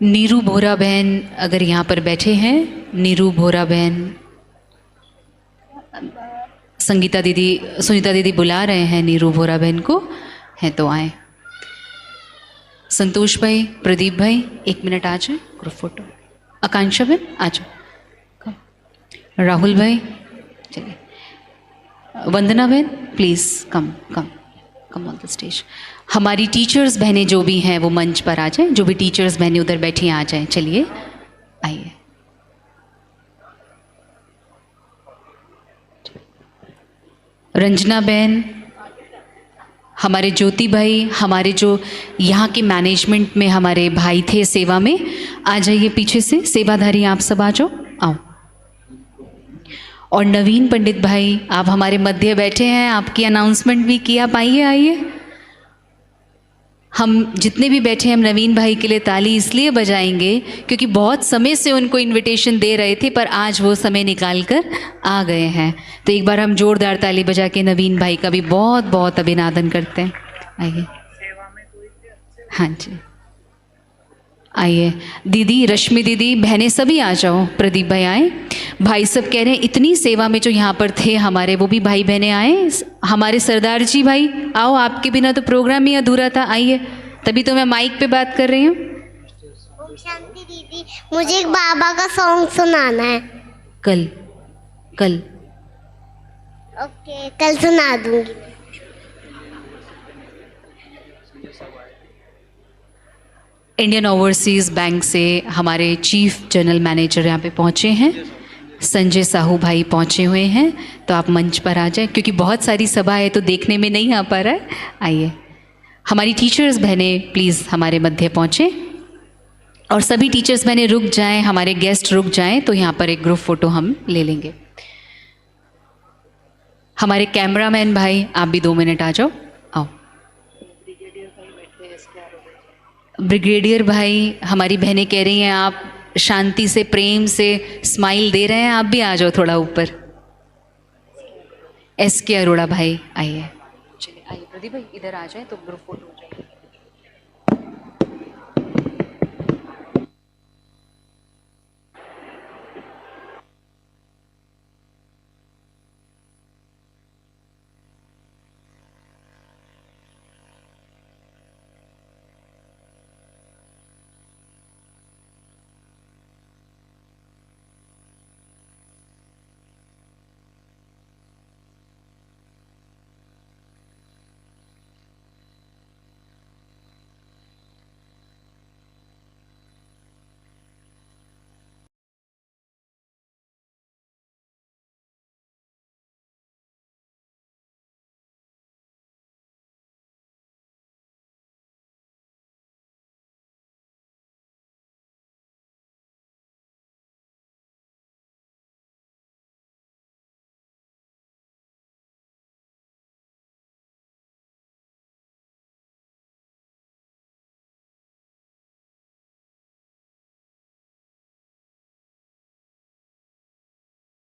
नीरू बोरा बहन अगर यहाँ पर बैठे हैं, नीरू बोरा बहन, संगीता दीदी, सुनीता दीदी बुला रहे हैं नीरू बोरा बहन को, हैं तो आए। संतोष भाई, प्रदीप भाई, 1 मिनट आ जाए, ग्रुप फोटो। आकांक्षा बहन आ जाओ। राहुल भाई, चलिए। वंदना बहन please come come come on the stage. हमारी टीचर्स बहनें जो भी हैं वो मंच पर आ जाएं। जो भी टीचर्स बहनें उधर बैठी हैं आ जाएं। चलिए, आइए। रंजना बहन, हमारे ज्योति भाई, हमारे जो यहाँ के मैनेजमेंट में हमारे भाई थे सेवा में, आ जाइए पीछे से। सेवाधारी आप सब आ जाओ, आओ। और नवीन पंडित भाई, आप हमारे मध्य बैठे हैं, आपकी अनाउंसमेंट भी किया, आप आइए आइए। हम जितने भी बैठे हैं, हम नवीन भाई के लिए ताली इसलिए बजाएंगे क्योंकि बहुत समय से उनको इनविटेशन दे रहे थे, पर आज वो समय निकाल कर आ गए हैं। तो एक बार हम जोरदार ताली बजा के नवीन भाई का भी बहुत बहुत अभिनंदन करते हैं। आइए। हाँ जी, आइए। दीदी, रश्मि दीदी, बहनें सभी आ जाओ। प्रदीप भाई आए। भाई सब कह रहे हैं इतनी सेवा में जो यहाँ पर थे हमारे, वो भी भाई बहनें आए। हमारे सरदार जी भाई आओ, आपके बिना तो प्रोग्राम ही अधूरा था, आइए। तभी तो मैं माइक पे बात कर रही हूँ। शांति दीदी, मुझे एक बाबा का सॉन्ग सुनाना है। कल कल ओके, कल सुना दूंगी। इंडियन ओवरसीज़ बैंक से हमारे चीफ जनरल मैनेजर यहाँ पे पहुँचे हैं, संजय साहू भाई पहुँचे हुए हैं। तो आप मंच पर आ जाएं क्योंकि बहुत सारी सभा है तो देखने में नहीं आ पा रहा है। आइए। हमारी टीचर्स बहनें प्लीज़ हमारे मध्य पहुँचें, और सभी टीचर्स बहनें रुक जाएं, हमारे गेस्ट रुक जाएं, तो यहाँ पर एक ग्रुप फ़ोटो हम ले लेंगे। हमारे कैमरामैन भाई, आप भी 2 मिनट आ जाओ, आओ। ब्रिगेडियर भाई, हमारी बहनें कह रही हैं आप शांति से, प्रेम से स्माइल दे रहे हैं, आप भी आ जाओ थोड़ा ऊपर। SK अरोड़ा भाई आइए। चलिए आइए। प्रदीप भाई इधर आ जाए तो ग्रुप फोटो हो जाएगा।